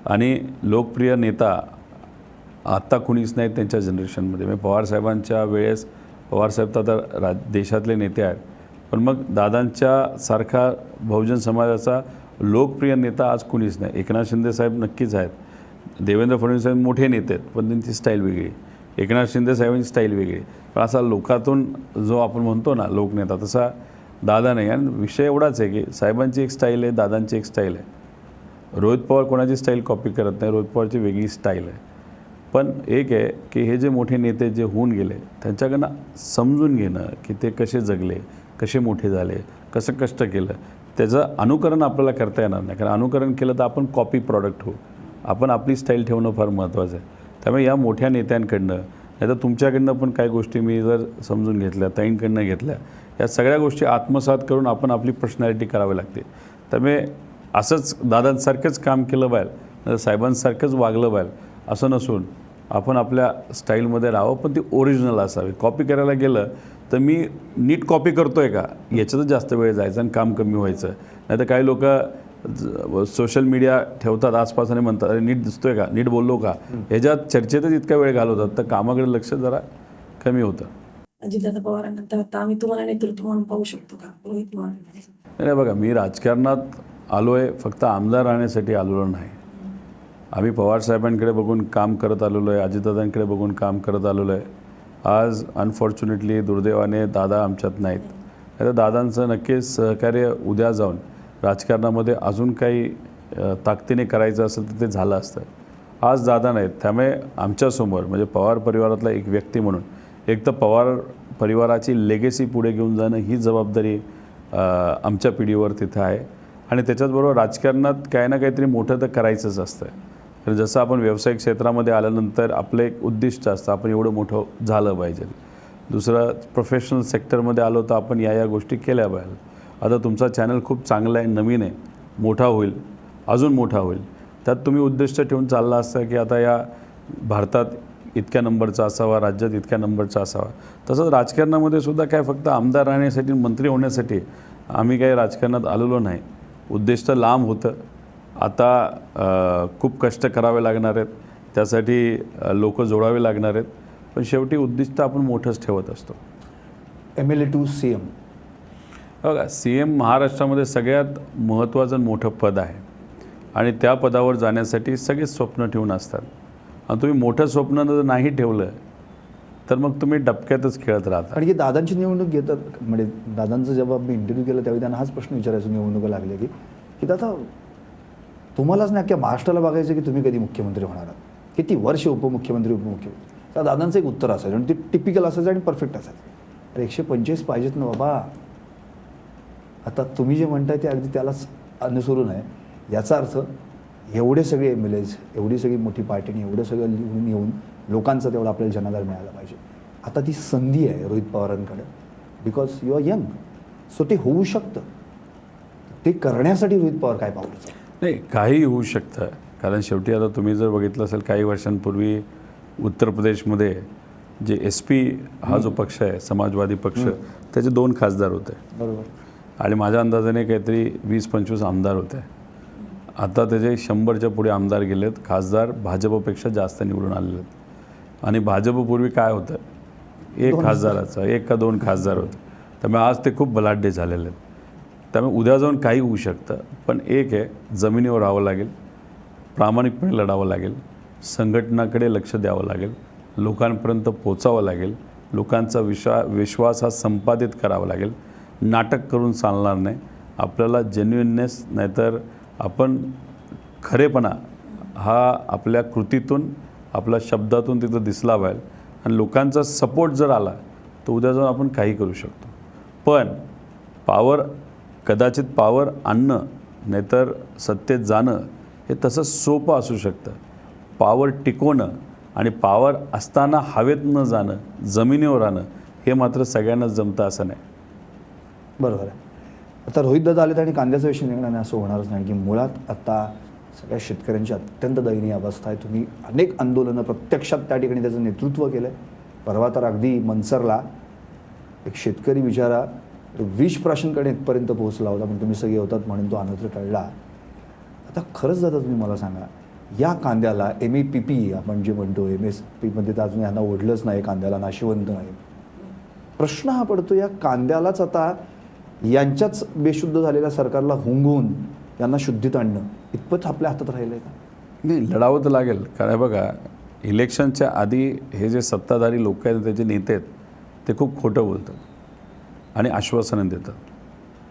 Speaker 1: आणि लोकप्रिय नेता आत्ता कुणीच नाही त्यांच्या जनरेशनमध्ये. म्हणजे पवारसाहेबांच्या वेळेस, पवारसाहेब तर आता देशातले नेते आहेत, पण मग दादांच्या सारखा बहुजन समाजाचा लोकप्रिय नेता आज कुणीच नाही. एकनाथ शिंदे साहेब नक्कीच आहेत, देवेंद्र फडणवीस साहेब मोठे नेते आहेत, पण त्यांची स्टाईल वेगळी. एकनाथ शिंदे साहेबांची स्टाईल वेगळी. पण असा लोकातून जो आपण म्हणतो ना लोकनेता, तसा दादा नाही. आणि विषय एवढाच आहे की साहेबांची एक स्टाईल आहे, दादांची एक स्टाईल आहे. रोहित पवार कोणाची स्टाईल कॉपी करत नाही, रोहित पवारची वेगळी स्टाईल आहे. पण एक आहे की हे जे मोठे नेते जे होऊन गेले त्यांच्याकडनं समजून घेणं की ते कसे जगले, कसे मोठे झाले, कसं कष्ट केलं, त्याचं अनुकरण आपल्याला करता येणार नाही. कारण अनुकरण केलं तर आपण कॉपी प्रॉडक्ट होऊ. आपण आपली स्टाईल ठेवणं फार महत्त्वाचं आहे. त्यामुळे या मोठ्या नेत्यांकडनं, नाही तर तुमच्याकडनं पण काही गोष्टी मी जर समजून घेतल्या, ताईंकडनं घेतल्या, या सगळ्या गोष्टी आत्मसात करून आपण आपली पर्सनॅलिटी करावी लागते. त्यामुळे असंच दादांसारखंच काम केलं पाहिजे, नाही साहेबांसारखंच वागलं पाहिजे असं नसून आपण आपल्या स्टाईलमध्ये राहावं, पण ती ओरिजिनल असावी. कॉपी करायला गेलं तर मी नीट कॉपी करतो आहे का याच्यातच जास्त वेळ जायचा आणि काम कमी व्हायचं. नाही तर काही लोक सोशल मीडिया ठेवतात आसपास आणि म्हणतात अरे नीट दिसतोय का, नीट बोललो का, ह्याच्यात चर्चेतच इतका वेळ घालवतात, तर कामाकडे लक्ष जरा कमी होतं.
Speaker 3: अजितदादा पवारांनंतर आता आम्ही तुम्हाला नेतृत्व म्हणून पाहू शकतो का रोहित पवार?
Speaker 1: नाही बघा, मी राजकारणात आलो आहे फक्त आमदार राहण्यासाठी आलेलो नाही. आम्ही पवारसाहेबांकडे बघून काम करत आलेलो आहे, अजितदादांकडे बघून काम करत आलेलो आहे. आज अनफॉर्च्युनेटली दुर्दैवाने दादा आमच्यात नाहीत. तर दादांचं नक्कीच सहकार्य उद्या जाऊन राजकारणामध्ये अजून काही ताकदीने करायचं असेल तर ते झालं असतं. आज दादा नाहीत, त्यामुळे आमच्यासमोर म्हणजे पवार परिवारातला एक व्यक्ती म्हणून एक तर पवार परिवाराची लेगेसी पुढे घेऊन जाणं ही जबाबदारी आमच्या पिढीवर तिथं आहे. आणि त्याच्याचबरोबर राजकारणात काही ना काहीतरी मोठं तर करायचंच असतं. तर जसं आपण व्यावसायिक क्षेत्रामध्ये आल्यानंतर आपलं एक उद्दिष्ट असतं, आपण एवढं मोठं झालं पाहिजे. दुसरं प्रोफेशनल सेक्टरमध्ये आलो तर आपण या गोष्टी केल्या पाहिजे. आता तुमचा चॅनल खूप चांगला आहे, नवीन आहे, मोठा होईल, अजून मोठा होईल. त्यात तुम्ही उद्दिष्ट ठेवून चालला असता की आता या भारतात इतक्या नंबरचा असावा, राज्यात इतक्या नंबरचा असावा. तसंच राजकारणामध्ये सुद्धा काय फक्त आमदार राहण्यासाठी, मंत्री होण्यासाठी आम्ही काही राजकारणात आलेलो नाही. उद्दिष्ट लांब होतं. आता खूप कष्ट करावे लागणार आहेत, त्यासाठी लोक जोडावे लागणार आहेत, पण शेवटी उद्दिष्ट आपण मोठंच ठेवत असतो.
Speaker 2: MLA to CM.
Speaker 1: बघा, CM महाराष्ट्रामध्ये सगळ्यात महत्त्वाचं मोठं पद आहे आणि त्या पदावर जाण्यासाठी सगळेच स्वप्न ठेवून असतात. आणि तुम्ही मोठं स्वप्न जर नाही ठेवलं तर मग तुम्ही डबक्यातच खेळत राहता.
Speaker 2: आणि की दादांची निवडणूक घेतात, म्हणजे दादांचं जेव्हा मी इंटरव्ह्यू केला त्यावेळी त्यांना हाच प्रश्न विचारायचा निवडणुका लागल्या की दादा तुम्हालाच नाही अख्ख्या महाराष्ट्राला बघायचं की तुम्ही कधी मुख्यमंत्री होणार आहात, किती वर्ष उपमुख्यमंत्री. तर दादांचं एक उत्तर असायचं आणि ते टिपिकल असायचं आणि परफेक्ट असायचं. अरे 125 पाहिजेत ना बाबा. आता तुम्ही जे म्हणताय ते अगदी त्यालाच अनुसरून आहे. याचा अर्थ एवढे सगळे MLAs, एवढी सगळी मोठी पार्टीने एवढं सगळं लिहून येऊन लोकांचा तेवढा आपल्याला जनाधार मिळाला पाहिजे. आता ती संधी आहे रोहित पवारांकडे, because you are young. So ते होऊ शकतं. ते करण्यासाठी रोहित पवार काय पाऊल उचलतात?
Speaker 1: नाही, काही होऊ शकतं. कारण शेवटी आता तुम्ही जर बघितलं असेल काही वर्षांपूर्वी उत्तर प्रदेशमध्ये जे SP हा जो पक्ष आहे, समाजवादी पक्ष, त्याचे 2 खासदार होते.
Speaker 2: बरोबर.
Speaker 1: आणि माझ्या अंदाजाने काहीतरी 20-25 आमदार होते. आता त्याचे 100च्या पुढे आमदार गेलेत. खासदार भाजपपेक्षा जास्त निवडून आलेले आहेत. आणि भाजपपूर्वी काय होतं, 1 खासदाराचा 1 का 2 खासदार होते. त्यामुळे आज ते खूप बलाढ्य झालेले आहेत. त्यामुळे उद्या जाऊन काही होऊ शकतं. पण एक आहे, जमिनीवर राहावं लागेल, प्रामाणिकपणे लढावं लागेल, संघटनाकडे लक्ष द्यावं लागेल, लोकांपर्यंत पोचावं लागेल, लोकांचा विश्वास हा संपादित करावा लागेल. नाटक करून चालणार नाही. आपल्याला जेन्युइननेस, नाहीतर आपण खरेपणा हा आपल्या कृतीतून, आपल्या शब्दातून तिथं दिसला पाहिजे. आणि लोकांचा सपोर्ट जर आला तर उद्या जाऊन आपण काही करू शकतो. पण कदाचित पावर आणणं, नाहीतर सत्तेत जाणं हे तसं सोपं असू शकतं. पावर टिकवणं आणि पावर असताना हवेत न जाणं, जमिनीवर राहणं, हे मात्र सगळ्यांनाच जमतं असं नाही.
Speaker 2: बरोबर आहे. आता रोहितदादा आले आणि कांद्याचा विषय निघणार नाही असं होणारच नाही, की मुळात आता सगळ्या शेतकऱ्यांची अत्यंत दयनीय अवस्था आहे. तुम्ही अनेक आंदोलनं प्रत्यक्षात त्या ठिकाणी त्याचं नेतृत्व केलं आहे. परवा तर अगदी मनसरला एक शेतकरी बिचारा विषप्राशनकडे इथपर्यंत पोहोचला होता, पण तुम्ही सगळे होतात म्हणून तो अनर्थ टळला. आता खरंच दादा तुम्ही मला सांगा, या कांद्याला MEPP आपण जे म्हणतो, MSPमध्ये तर अजून यांना ओढलंच नाही, कांद्याला नाशिवंत नाही. प्रश्न हा पडतो, या कांद्यालाच आता यांच्याच बेशुद्ध झालेल्या सरकारला हुंगवून यांना शुद्धीत आणणं इतपत आपल्या हातात राहिलं आहे का?
Speaker 1: नाही, लढावं तर लागेल. कारण बघा, इलेक्शनच्या आधी हे जे सत्ताधारी लोक आहेत, त्याचे नेते आहेत, ते खूप खोटं बोलतात आणि आश्वासनं देतात.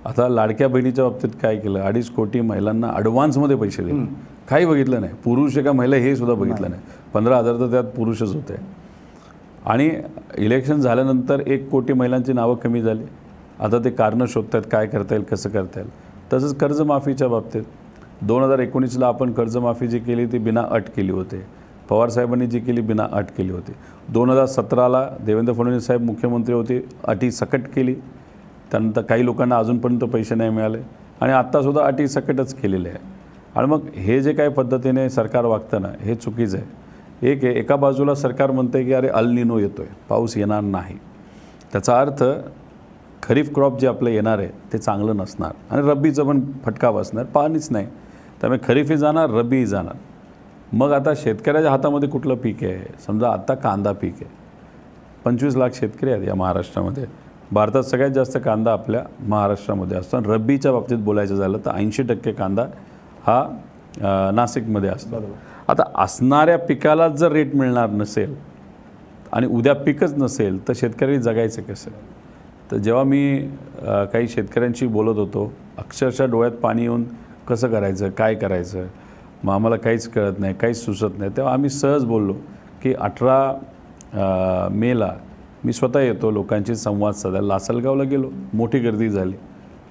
Speaker 1: आता लाडक्या बहिणीच्या बाबतीत काय केलं, 2.5 कोटी महिलांना ॲडव्हान्समध्ये पैसे दिले. काही बघितलं नाही, पुरुष आहे का महिला हे सुद्धा बघितलं नाही. 15,000 तर त्यात पुरुषच होते. आणि इलेक्शन झाल्यानंतर 1 कोटी महिलांची नावं कमी झाली. आता ते कारणं शोधतात, काय करता येईल, कसं करता येईल. तसंच कर्जमाफीच्या बाबतीत 2019ला आपण कर्जमाफी जी केली ती बिना अट केली होती. पवारसाहेबांनी जी केली बिना अट केली होती. 2017ला देवेंद्र फडणवीस साहेब मुख्यमंत्री होते, अटी सकट केली. त्यानंतर काही लोकांना अजूनपर्यंत पैसे नाही मिळाले आणि आत्तासुद्धा अटी सकटच केलेले आहे. आणि मग हे जे काही पद्धतीने सरकार वागतं ना, हे चुकीचं आहे. एका बाजूला सरकार म्हणते की अरे अल निनो येतो आहे, पाऊस येणार नाही. त्याचा अर्थ खरीफ क्रॉप जे आपलं येणार आहे ते चांगलं नसणार आणि रब्बीचं पण फटका बसणार, पाणीच नाही. त्यामुळे खरीफही जाणार, रब्बीही जाणार. मग आता शेतकऱ्याच्या हातामध्ये कुठलं पीक आहे? समजा आता कांदा पीक आहे. 25 लाख शेतकरी आहेत या महाराष्ट्रामध्ये. भारतात सगळ्यात जास्त कांदा आपल्या महाराष्ट्रामध्ये असतो. आणि रब्बीच्या बाबतीत बोलायचं झालं तर 80% कांदा हा नाशिकमध्ये असतो. आता असणाऱ्या पिकाला जर रेट मिळणार नसेल आणि उद्या पिकच नसेल तर शेतकरी जगायचं कसं? तर जेव्हा मी काही शेतकऱ्यांशी बोलत होतो, अक्षरशः डोळ्यात पाणी येऊन कसं करायचं, काय करायचं, मग आम्हाला काहीच कळत नाही, काहीच सुचत नाही. तेव्हा आम्ही सहज बोललो की 18 मेला मी स्वतः येतो लोकांशी संवाद साधायला. लासलगावला गेलो, मोठी गर्दी झाली.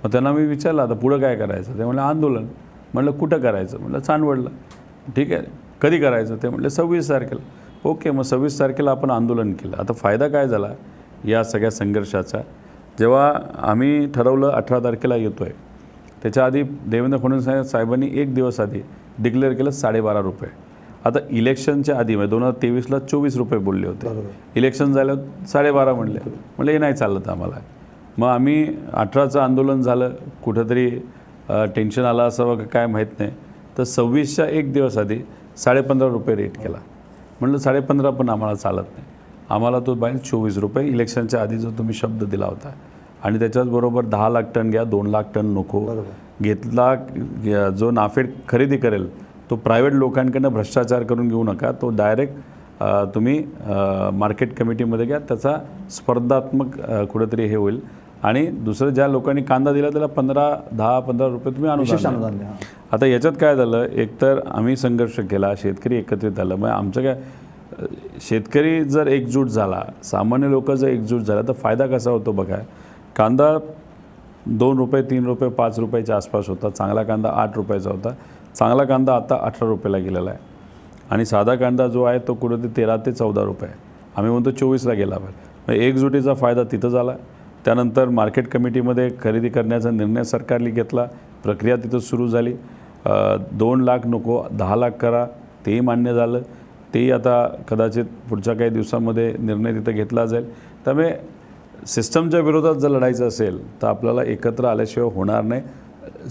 Speaker 1: मग त्यांना मी विचारलं आता पुढं काय करायचं? ते म्हणलं आंदोलन. म्हणलं कुठं करायचं? म्हणलं चांदवडला. ठीक आहे, कधी करायचं? ते म्हणलं 26 तारखेला. ओके, मग 26 तारखेला आपण आंदोलन केलं. आता फायदा काय झाला या सगळ्या संघर्षाचा? जेव्हा आम्ही ठरवलं 18 तारखेला येतो आहे, त्याच्या आधी देवेंद्र फडणवीस साहेबांनी 1 दिवस आधी डिक्लेअर केलं 12.5 रुपये. आता इलेक्शनच्या आधी म्हणजे 2023ला 24 रुपये बोलले होते. इलेक्शन झालं 12.5 म्हणले हे नाही चाललं आम्हाला. मग आम्ही 18चं आंदोलन झालं, कुठंतरी टेन्शन आलं असावं का काय माहीत नाही, तर 26च्या 1 दिवस आधी 15.5 रुपये रेट केला. म्हणलं 15.5 पण आम्हाला चालत नाही, आम्हाला तो बाहेर 24 रुपये इलेक्शनच्या आधी जो तुम्ही शब्द दिला होता. आणि त्याच्याचबरोबर 10 लाख टन घ्या, 2 लाख टन नको घेतला. जो नाफेड खरेदी करेल तो प्रायव्हेट लोकांकडनं भ्रष्टाचार करून घेऊ नका, तो डायरेक्ट तुम्ही मार्केट कमिटीमध्ये घ्या. त्याचा स्पर्धात्मक कुठेतरी हे होईल. आणि दुसरं ज्या लोकांनी कांदा दिला त्याला 10-15 रुपये तुम्ही अनुदान द्या. आता याच्यात काय झालं, एकतर आम्ही संघर्ष केला, शेतकरी एकत्रित आलं. मग आमचं काय शेतकरी जर एकजूट झाला, सामान्य लोक जर एकजूट झाला तर फायदा कसा होतो बघा. कांदा 2 रुपये 3 रुपये 5 रुपयाच्या आसपास होता. चांगला कांदा 8 रुपयाचा होता. चांगला कांदा आता 18 रुपयाला गेलेला आहे. आणि साधा कांदा जो आहे तो कुठेतरी 13 ते 14 रुपये, आम्ही म्हणतो 24ला गेला पाहिजे. एकजुटीचा फायदा तिथं झाला. त्यानंतर मार्केट कमिटीमध्ये खरेदी करण्याचा निर्णय सरकारने घेतला. प्रक्रिया तिथं सुरू झाली. 2 लाख नको 10 लाख करा, तेही मान्य झालं. तेही आता कदाचित पुढच्या काही दिवसामध्ये निर्णय तिथं घेतला जाईल. त्यामुळे सिस्टमच्या विरोधात जर लढायचं असेल तर आपल्याला एकत्र आल्याशिवाय होणार नाही,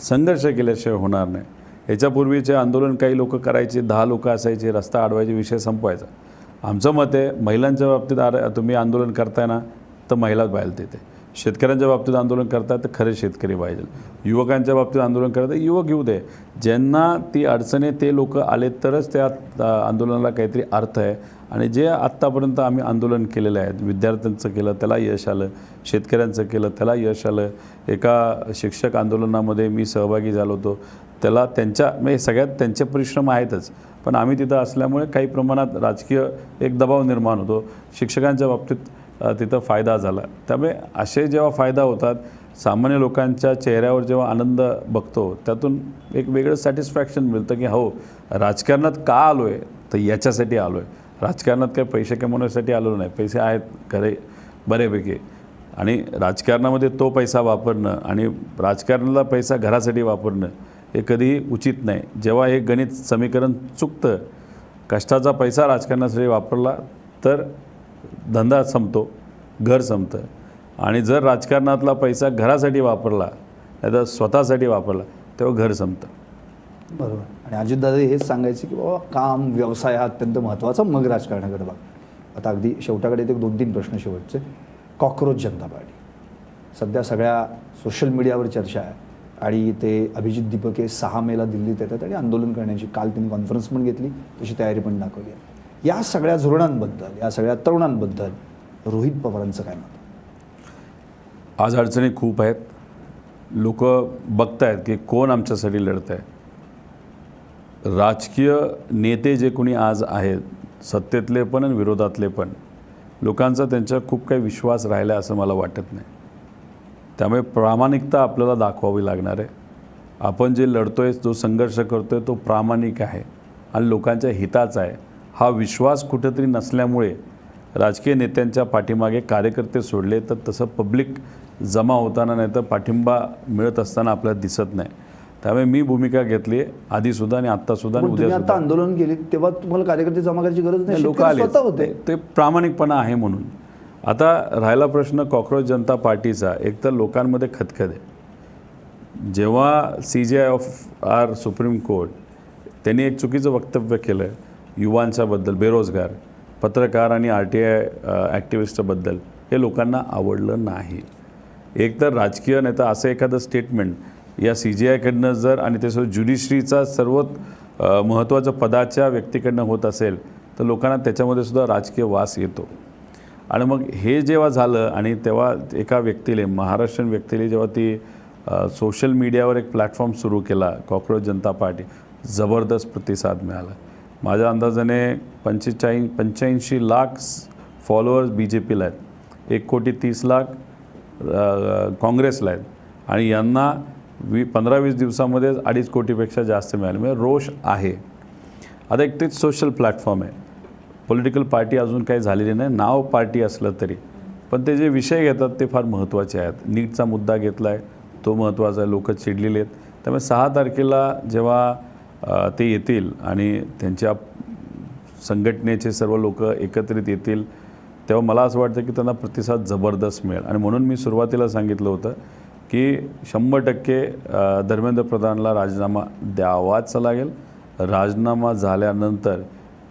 Speaker 1: संघर्ष केल्याशिवाय होणार नाही. याच्यापूर्वीचे आंदोलन काही लोक करायचे, 10 लोक असायचे, रस्ता अडवायचे, विषय संपवायचा. आमचं मत आहे महिलांच्या बाबतीत तुम्ही आंदोलन करताय ना तर महिलाच पाहिजे तिथे. शेतकऱ्यांच्या बाबतीत आंदोलन करताय तर खरे शेतकरी पाहिजे. युवकांच्या बाबतीत आंदोलन करताय युवक येऊ दे. ज्यांना ती अडचणी ते लोक आले तरच त्या आंदोलनाला काहीतरी अर्थ आहे. आणि जे आत्तापर्यंत आम्ही आंदोलन केलेलं आहे, विद्यार्थ्यांचं केलं त्याला यश आलं, शेतकऱ्यांचं केलं त्याला यश आलं. एका शिक्षक आंदोलनामध्ये मी सहभागी झालो होतो, त्याला म्हणजे सगळ्यात त्यांचे परिश्रम आहेतच, पण आम्ही तिथं असल्यामुळे काही प्रमाणात राजकीय एक दबाव निर्माण होतो. शिक्षकांच्या बाबतीत तिथं फायदा झाला. त्यामुळे असे जेव्हा फायदा होतात, सामान्य लोकांच्या चेहऱ्यावर जेव्हा आनंद बघतो, त्यातून एक वेगळं सॅटिस्फॅक्शन मिळतं की हो, राजकारणात का आलो आहे तर याच्यासाठी आलो आहे. राजकारणात काही पैसे कमवण्यासाठी आलो नाही. पैसे आहेत खरे बऱ्यापैकी, आणि राजकारणामध्ये तो पैसा वापरणं आणि राजकारणाला पैसा घरासाठी वापरणं हे कधीही उचित नाही. जेव्हा हे गणित समीकरण चुकतं, कष्टाचा पैसा राजकारणासाठी वापरला तर धंदा संपतो, घर संपतं. आणि जर राजकारणातला पैसा घरासाठी वापरला नाही तर स्वतःसाठी वापरला तेव्हा घर संपतं.
Speaker 2: बरोबर. आणि अजितदादा हेच सांगायचे की बाबा काम व्यवसाय हा अत्यंत महत्त्वाचा, मग राजकारणाकडे बघ. आता अगदी शेवटाकडे येते 2-3 प्रश्न शेवटचे. कॉकरोच जनता पार्टी सध्या सगळ्या सोशल मीडियावर चर्चा आहे, आणि ते अभिजित दीपके 6 मेला दिल्लीत येतात आणि आंदोलन करण्याची काल त्यांनी कॉन्फरन्स पण घेतली, तशी तयारी पण दाखवली आहे. या सगळ्या धोरणांबद्दल, या सगळ्या तरुणांबद्दल रोहित पवारांचं काय मत?
Speaker 1: आज अडचणी खूप आहेत. लोक बघत आहेत की कोण आमच्यासाठी लढत आहे. राजकीय नेते जे कोणी आज आहेत, सत्तेतले पण आणि विरोधातले पण, लोकांचा त्यांच्यावर खूप काही विश्वास राहिला असं मला वाटत नाही. त्यामुळे प्रामाणिकता आपल्याला दाखवावी लागणार आहे. आपण जे लढतोय, जो संघर्ष करतोय तो प्रामाणिक आहे आणि लोकांच्या हिताचा आहे. हा विश्वास कुठेतरी नसल्यामुळे राजकीय नेत्यांच्या पाठीमागे कार्यकर्ते सोडले, तर तसं पब्लिक जमा होताना नाही तर पाठिंबा मिळत असताना आपल्याला दिसत नाही. त्यामुळे मी भूमिका घेतली आधीसुद्धा आणि आत्तासुद्धा आणि
Speaker 2: तुम्ही आता आंदोलन केले तेव्हा तुम्हाला कार्यकर्ते जमा करायची गरज नाही,
Speaker 1: लोक आले
Speaker 2: स्वतः होते.
Speaker 1: ते प्रामाणिकपणा आहे म्हणून. आता राहिला प्रश्न कॉकरोच जनता पार्टीचा, एक तर लोकांमध्ये खदखद आहे. जेव्हा CJI सुप्रीम कोर्ट त्यांनी एक चुकीचं वक्तव्य केलं युवांच्याबद्दल, बेरोजगार पत्रकार आणि RTI ॲक्टिव्हिस्टबद्दल, हे लोकांना आवडलं नाही. एक तर राजकीय नाही तर असं एखादं स्टेटमेंट या CJIकडनं जर आणि त्यासोबत ज्युडिशरीचा सर्वात महत्त्वाच्या पदाच्या व्यक्तीकडनं होत असेल तर लोकांना त्याच्यामध्ये सुद्धा राजकीय वास येतो. आणि मग हे जेव्हा झालं आणि तेव्हा एका व्यक्तीने, महाराष्ट्रीयन व्यक्तीने जेव्हा ती सोशल मीडियावर एक प्लॅटफॉर्म सुरू केला कॉकरोच जनता पार्टी, जबरदस्त प्रतिसाद मिळाला. माझ्या अंदाजाने 85 लाख फॉलोअर्स BJPला आहेत, 1,30,00,000 काँग्रेसला आहेत, आणि यांना 15-20 दिवसामध्ये 2.5 कोटीपेक्षा जास्त मिळाले. म्हणजे रोष आहे. आता एक तेच सोशल प्लॅटफॉर्म आहे. पॉलिटिकल पार्टी अजून काही झालेली नाही, नाव पार्टी असलं तरी, पण ते जे विषय घेतात ते फार महत्त्वाचे आहेत. नीटचा मुद्दा घेतला आहे तो महत्त्वाचा आहे, लोक चिडलेले आहेत. त्यामुळे 6 तारखेला जेव्हा ते येतील आणि त्यांच्या संघटनेचे सर्व लोक एकत्रित येतील, तेव्हा मला असं वाटतं की त्यांना प्रतिसाद जबरदस्त मिळेल. आणि म्हणून मी सुरुवातीला सांगितलं होतं की 100% धर्मेंद्र प्रधानला राजीनामा द्यावाच लागेल. राजीनामा झाल्यानंतर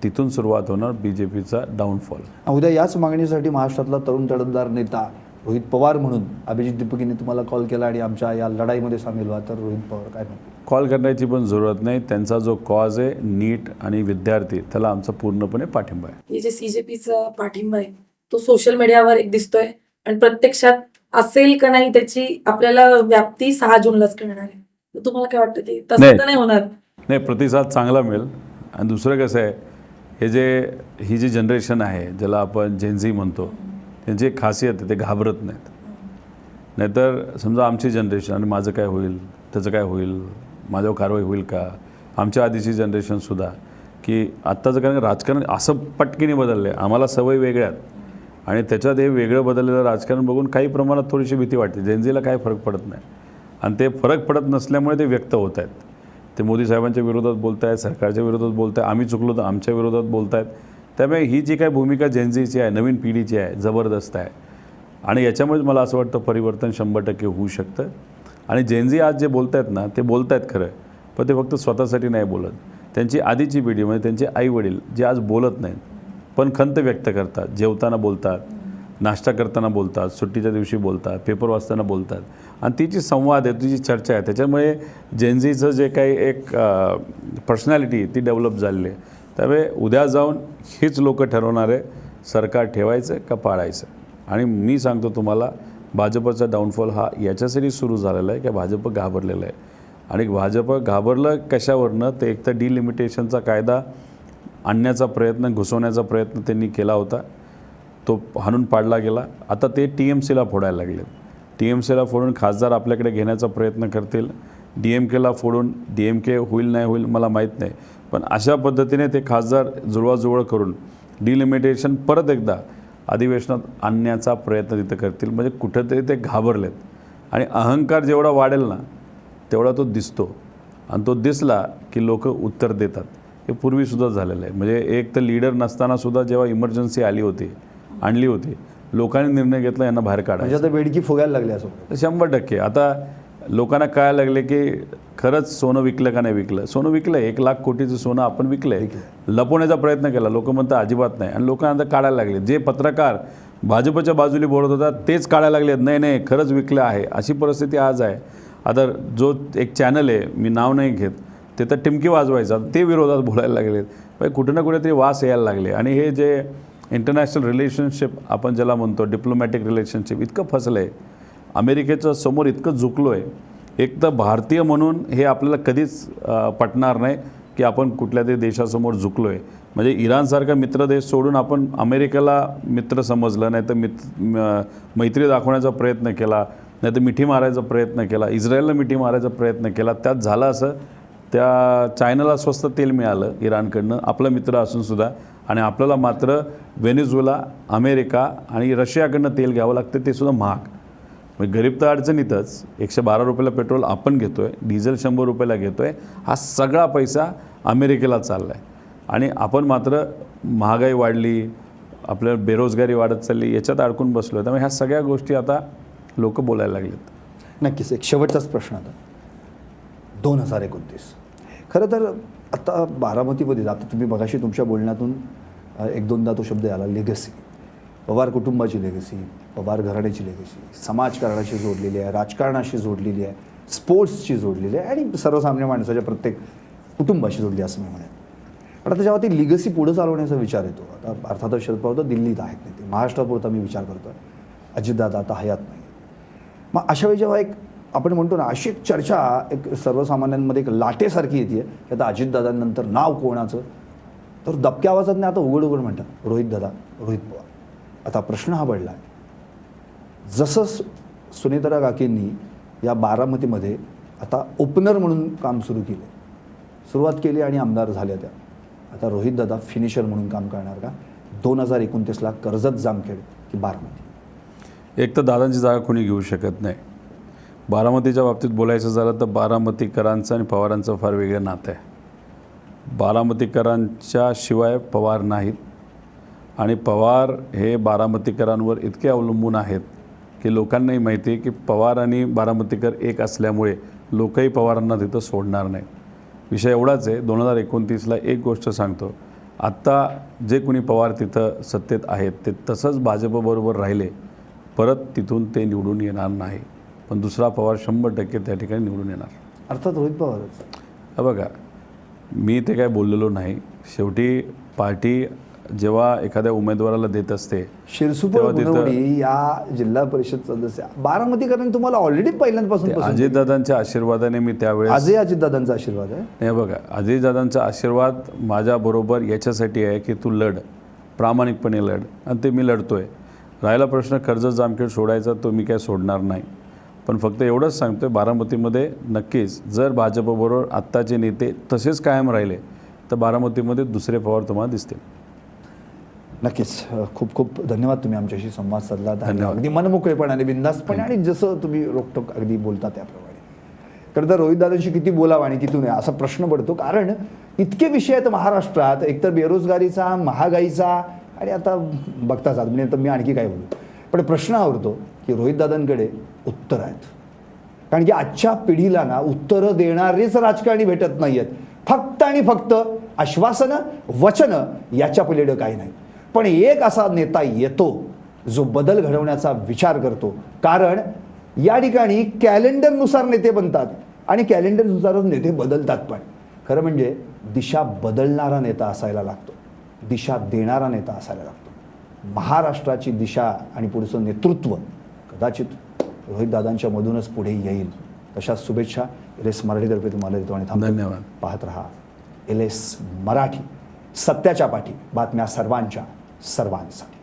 Speaker 1: तिथून सुरुवात होणार BJPचा डाऊनफॉल.
Speaker 2: उद्या याच मागणीसाठी महाराष्ट्रातला तरुण तडफदार नेता रोहित पवार म्हणून अभिजित दीपकेने तुम्हाला कॉल केला आणि आमच्या या लढाईमध्ये सामील व्हा, तर रोहित पवार काय म्हणतो?
Speaker 1: कॉल करण्याची पण जरूरत नाही. त्यांचा जो कॉज आहे नीट आणि विद्यार्थी, त्याला आमचा पूर्णपणे पाठिंबा आहे.
Speaker 3: हे जे CJPचा पाठिंबा आहे तो सोशल मीडियावर एक दिसतोय, आणि प्रत्यक्षात असेल का नाही त्याची आपल्याला व्याप्ती 6 जूनलाच कळणार आहे. तर तुम्हाला काय वाटतं ते तसं तर नाही होणार?
Speaker 1: नाही, प्रतिसाद चांगला मिळेल. आणि दुसरं कसं आहे, ही जी जनरेशन आहे ज्याला आपण जेनझी म्हणतो, त्यांची एक खासियत आहे, ते घाबरत नाहीत. नाहीतर समजा आमची जनरेशन आणि माझं काय होईल, त्याचं काय होईल, माझ्यावर कारवाई होईल का, आमच्या आधीची जनरेशनसुद्धा, की आत्ताचं कारण राजकारण असं पटकीने बदललं आहे. आम्हाला सवय वेगळ्यात आणि त्याच्यात हे वेगळं बदललेलं राजकारण बघून काही प्रमाणात थोडीशी भीती वाटते. जेनझीला काय फरक पडत नाही आणि ते फरक पडत नसल्यामुळे ते व्यक्त होत आहेत. ते मोदी साहेबांच्या विरोधात बोलत आहेत, सरकारच्या विरोधात बोलत आहेत, आम्ही चुकलो तर आमच्या विरोधात बोलत आहेत. त्यामुळे ही जी काही भूमिका जेनझीची आहे, नवीन पिढीची आहे, जबरदस्त आहे आणि याच्यामुळेच मला असं वाटतं परिवर्तन 100% होऊ शकतं. आणि जेनझी आज जे बोलत आहेत ना, ते बोलत आहेत खरं, पण ते फक्त स्वतःसाठी नाही बोलत. त्यांची आधीची पिढी म्हणजे त्यांचे आईवडील जे आज बोलत नाहीत पण खंत व्यक्त करतात, जेवताना बोलतात, नाश्ता करताना बोलतात, सुट्टीच्या दिवशी बोलतात, पेपर वाचताना बोलतात आणि ती जी संवाद आहे, ती जी चर्चा आहे, त्याच्यामुळे जेनझीचं जे काही एक पर्सनॅलिटी ती डेव्हलप झालेली आहे. त्यामुळे उद्या जाऊन हीच लोकं ठरवणार आहे सरकार ठेवायचं का पाडायचं. आणि मी सांगतो तुम्हाला, भाजपचा डाऊनफॉल हा याच्यासाठी सुरू झालेला आहे की भाजप घाबरलेलं आहे. आणि भाजप घाबरलं कशावरनं, ते एक तर डिलिमिटेशनचा कायदा आणण्याचा प्रयत्न, घुसवण्याचा प्रयत्न त्यांनी केला होता, तो हाणून पाडला गेला. आता ते TMCला फोडायला लागले. TMCला फोडून खासदार आपल्याकडे घेण्याचा प्रयत्न करतील. DMKला फोडून DMK होईल नाही होईल मला माहीत नाही, पण अशा पद्धतीने ते खासदार जुळवाजुळव करून डिलिमिटेशन परत एकदा अधिवेशनात आणण्याचा प्रयत्न तिथं करतील. म्हणजे कुठंतरी ते घाबरलेत आणि अहंकार जेवढा वाढेल ना तेवढा तो दिसतो आणि तो दिसला की लोक उत्तर देतात. हे पूर्वीसुद्धा झालेलं आहे. म्हणजे एक तर लीडर नसतानासुद्धा जेव्हा इमर्जन्सी आणली होती, लोकांनी निर्णय घेतला यांना बाहेर काढायचं.
Speaker 2: म्हणजे आता वेडकी फुगायला लागली असं
Speaker 1: 100%. आता लोकांना कळायला लागले की खरंच सोनं विकलं का नाही विकलं. सोनं विकलं आहे, 1 लाख कोटीचं सोनं आपण विकलं आहे. लपवण्याचा प्रयत्न केला, लोक म्हणतात अजिबात नाही आणि लोकांना काढायला लागले. जे पत्रकार भाजपच्या बाजूने बोलत होतात तेच काढायला लागलेत, नाही नाही खरंच विकलं आहे. अशी परिस्थिती आज आहे. आता जो एक चॅनल आहे, मी नाव नाही घेत, ते तर टिमकी वाजवायचा, ते विरोधात बोलायला लागलेत. म्हणजे कुठे ना कुठेतरी वास यायला लागले. आणि हे जे इंटरनॅशनल रिलेशनशिप आपण ज्याला म्हणतो, डिप्लोमॅटिक रिलेशनशिप, इतकं फसलं आहे, अमेरिकेच्या समोर इतकं झुकलो आहे. एक तर भारतीय म्हणून हे आपल्याला कधीच पटणार नाही की आपण कुठल्या तरी देशासमोर झुकलो आहे. म्हणजे इराणसारखा मित्र देश सोडून आपण अमेरिकेला मित्र समजलं, नाही तर मैत्री दाखवण्याचा प्रयत्न केला, नाही तर मिठी मारायचा प्रयत्न केला, इस्रायलला मिठी मारायचा प्रयत्न केला. त्यात झालं असं, त्या चायनाला स्वस्त तेल मिळालं इराणकडनं, आपला मित्र असूनसुद्धा, आणि आपल्याला मात्र व्हेनेझुएला, अमेरिका आणि रशियाकडनं तेल घ्यावं लागतं, ते सुद्धा महाग. म्हणजे गरीब तर अडचणीतच. 112 रुपयाला पेट्रोल आपण घेतो आहे, डिझेल 100 रुपयाला घेतो आहे. हा सगळा पैसा अमेरिकेला चालला आहे आणि आपण मात्र महागाई वाढली, आपल्या बेरोजगारी वाढत चालली, याच्यात अडकून बसलो आहे. त्यामुळे ह्या सगळ्या गोष्टी आता लोक बोलायला लागलेत.
Speaker 2: नक्कीच. एक शेवटचाच प्रश्न आता, 2029 खरं तर आता बारामतीमध्ये, आता तुम्ही मगाशी तुमच्या बोलण्यातून 1-2दा तो शब्द आला, लेगसी. पवार कुटुंबाची लेगसी, पवार घराण्याची लेगसी समाजकारणाशी जोडलेली आहे, राजकारणाशी जोडलेली आहे, स्पोर्ट्सशी जोडलेली आहे आणि सर्वसामान्य माणसाच्या प्रत्येक कुटुंबाशी जोडली असं मी म्हणेन. पण आता जेव्हा ती लिगसी पुढे चालवण्याचा विचार येतो, आता अर्थातच शरद पवार तर दिल्लीत आहेत, नाही ते महाराष्ट्रापुरता मी विचार करतो आहे, अजितदादा आता हयात नाही. मग अशा वेळी जेव्हा एक आपण म्हणतो ना, अशी एक चर्चा एक सर्वसामान्यांमध्ये एक लाटेसारखी येते की आता अजितदादांनंतर नाव कोणाचं, तर दबक्या आवाजात नाही आता उघड म्हणतात रोहित पवार. आता प्रश्न हा पडला आहे, जसं सुनेत्रा काकींनी या बारामतीमध्ये आता ओपनर म्हणून काम सुरुवात केली आणि आमदार झाल्या त्या, आता रोहितदादा फिनिशर म्हणून काम करणार का 2029ला कर्जत, जामखेड की बारामती?
Speaker 1: एक तर दादांची जागा कोणी घेऊ शकत नाही. बारामतीच्या बाबतीत बोलायचं झालं तर बारामतीकरांचं आणि पवारांचं फार वेगळं नातं आहे. बारामतीकरांच्या शिवाय पवार नाहीत आणि पवार हे बारामतीकरांवर इतके अवलंबून आहेत की लोकांनाही माहिती आहे की पवार आणि बारामतीकर एक असल्यामुळे लोकही पवारांना तिथं सोडणार नाही. विषय एवढाच आहे. 2029ला एक गोष्ट सांगतो, आत्ता जे कोणी पवार तिथं सत्तेत आहेत ते तसंच भाजपबरोबर राहिले, परत तिथून ते निवडून येणार नाही. पण दुसरा पवार 100% त्या ठिकाणी निवडून येणार.
Speaker 2: अर्थात रोहित पवारच.
Speaker 1: बघा, मी ते काय बोललेलो नाही. शेवटी पार्टी जेव्हा एखाद्या उमेदवाराला देत असते
Speaker 2: शिरसुपर
Speaker 1: तेव्हा तिथं
Speaker 2: गुणवडी या जिल्हा परिषद सदस्य बारामतीकरांनी तुम्हाला ऑलरेडी पहिल्यांदापासून
Speaker 1: ते
Speaker 2: पसंत केलं.
Speaker 1: अजितदादांच्या आशीर्वादाने मी त्यावेळेस
Speaker 2: आजही अजितदादांचा आशीर्वाद आहे.
Speaker 1: नाही बघा, अजितदादांचा आशीर्वाद माझ्याबरोबर याच्यासाठी आहे की तू लढ, प्रामाणिकपणे लढ, आणि ते मी लढतोय. राहिला प्रश्न कर्जत जामखेड सोडायचा, तो मी काय सोडणार नाही. पण फक्त एवढंच सांगतोय, बारामतीमध्ये नक्कीच जर भाजपबरोबर आत्ताचे नेते तसेच कायम राहिले तर बारामतीमध्ये दुसरे पवार तुम्हाला दिसतील.
Speaker 2: नक्कीच. खूप खूप धन्यवाद, तुम्ही आमच्याशी संवाद साधला.
Speaker 1: धन्यवाद.
Speaker 2: अगदी मनमोकळेपणाने, बिनधास्तपणे आणि जसं तुम्ही रोखटोक अगदी बोलता त्याप्रमाणे. खरं तर रोहितदादांशी किती बोलावं आणि किती नाही असा प्रश्न पडतो, कारण इतके विषय आहेत महाराष्ट्रात, एकतर बेरोजगारीचा, महागाईचा, आणि आता बघताच आहात म्हणजे तर मी आणखी काय बोलू. पण प्रश्न हा उरतो की रोहितदादांकडे उत्तर आहेत, कारण की आजच्या पिढीला ना उत्तरं देणारेच राजकारणी भेटत नाही आहेत. फक्त आणि फक्त आश्वासनं, वचनं, याच्या पलीकडे काही नाही. पण एक असा नेता येतो जो बदल घडवण्याचा विचार करतो, कारण या ठिकाणी कॅलेंडरनुसार नेते बनतात आणि कॅलेंडरनुसारच नेते बदलतात. पण खरं म्हणजे दिशा बदलणारा नेता असायला लागतो, दिशा देणारा नेता असायला लागतो. महाराष्ट्राची दिशा आणि पुढचं नेतृत्व कदाचित रोहितदादांच्या मधूनच पुढे येईल. तशाच शुभेच्छा LS मराठीतर्फे तुम्हाला देतो आणि थांबतो.
Speaker 1: धन्यवाद.
Speaker 2: पाहत रहा LS मराठी, सत्याच्या पाठी, बातम्या सर्वांच्या सर्वांसाठी.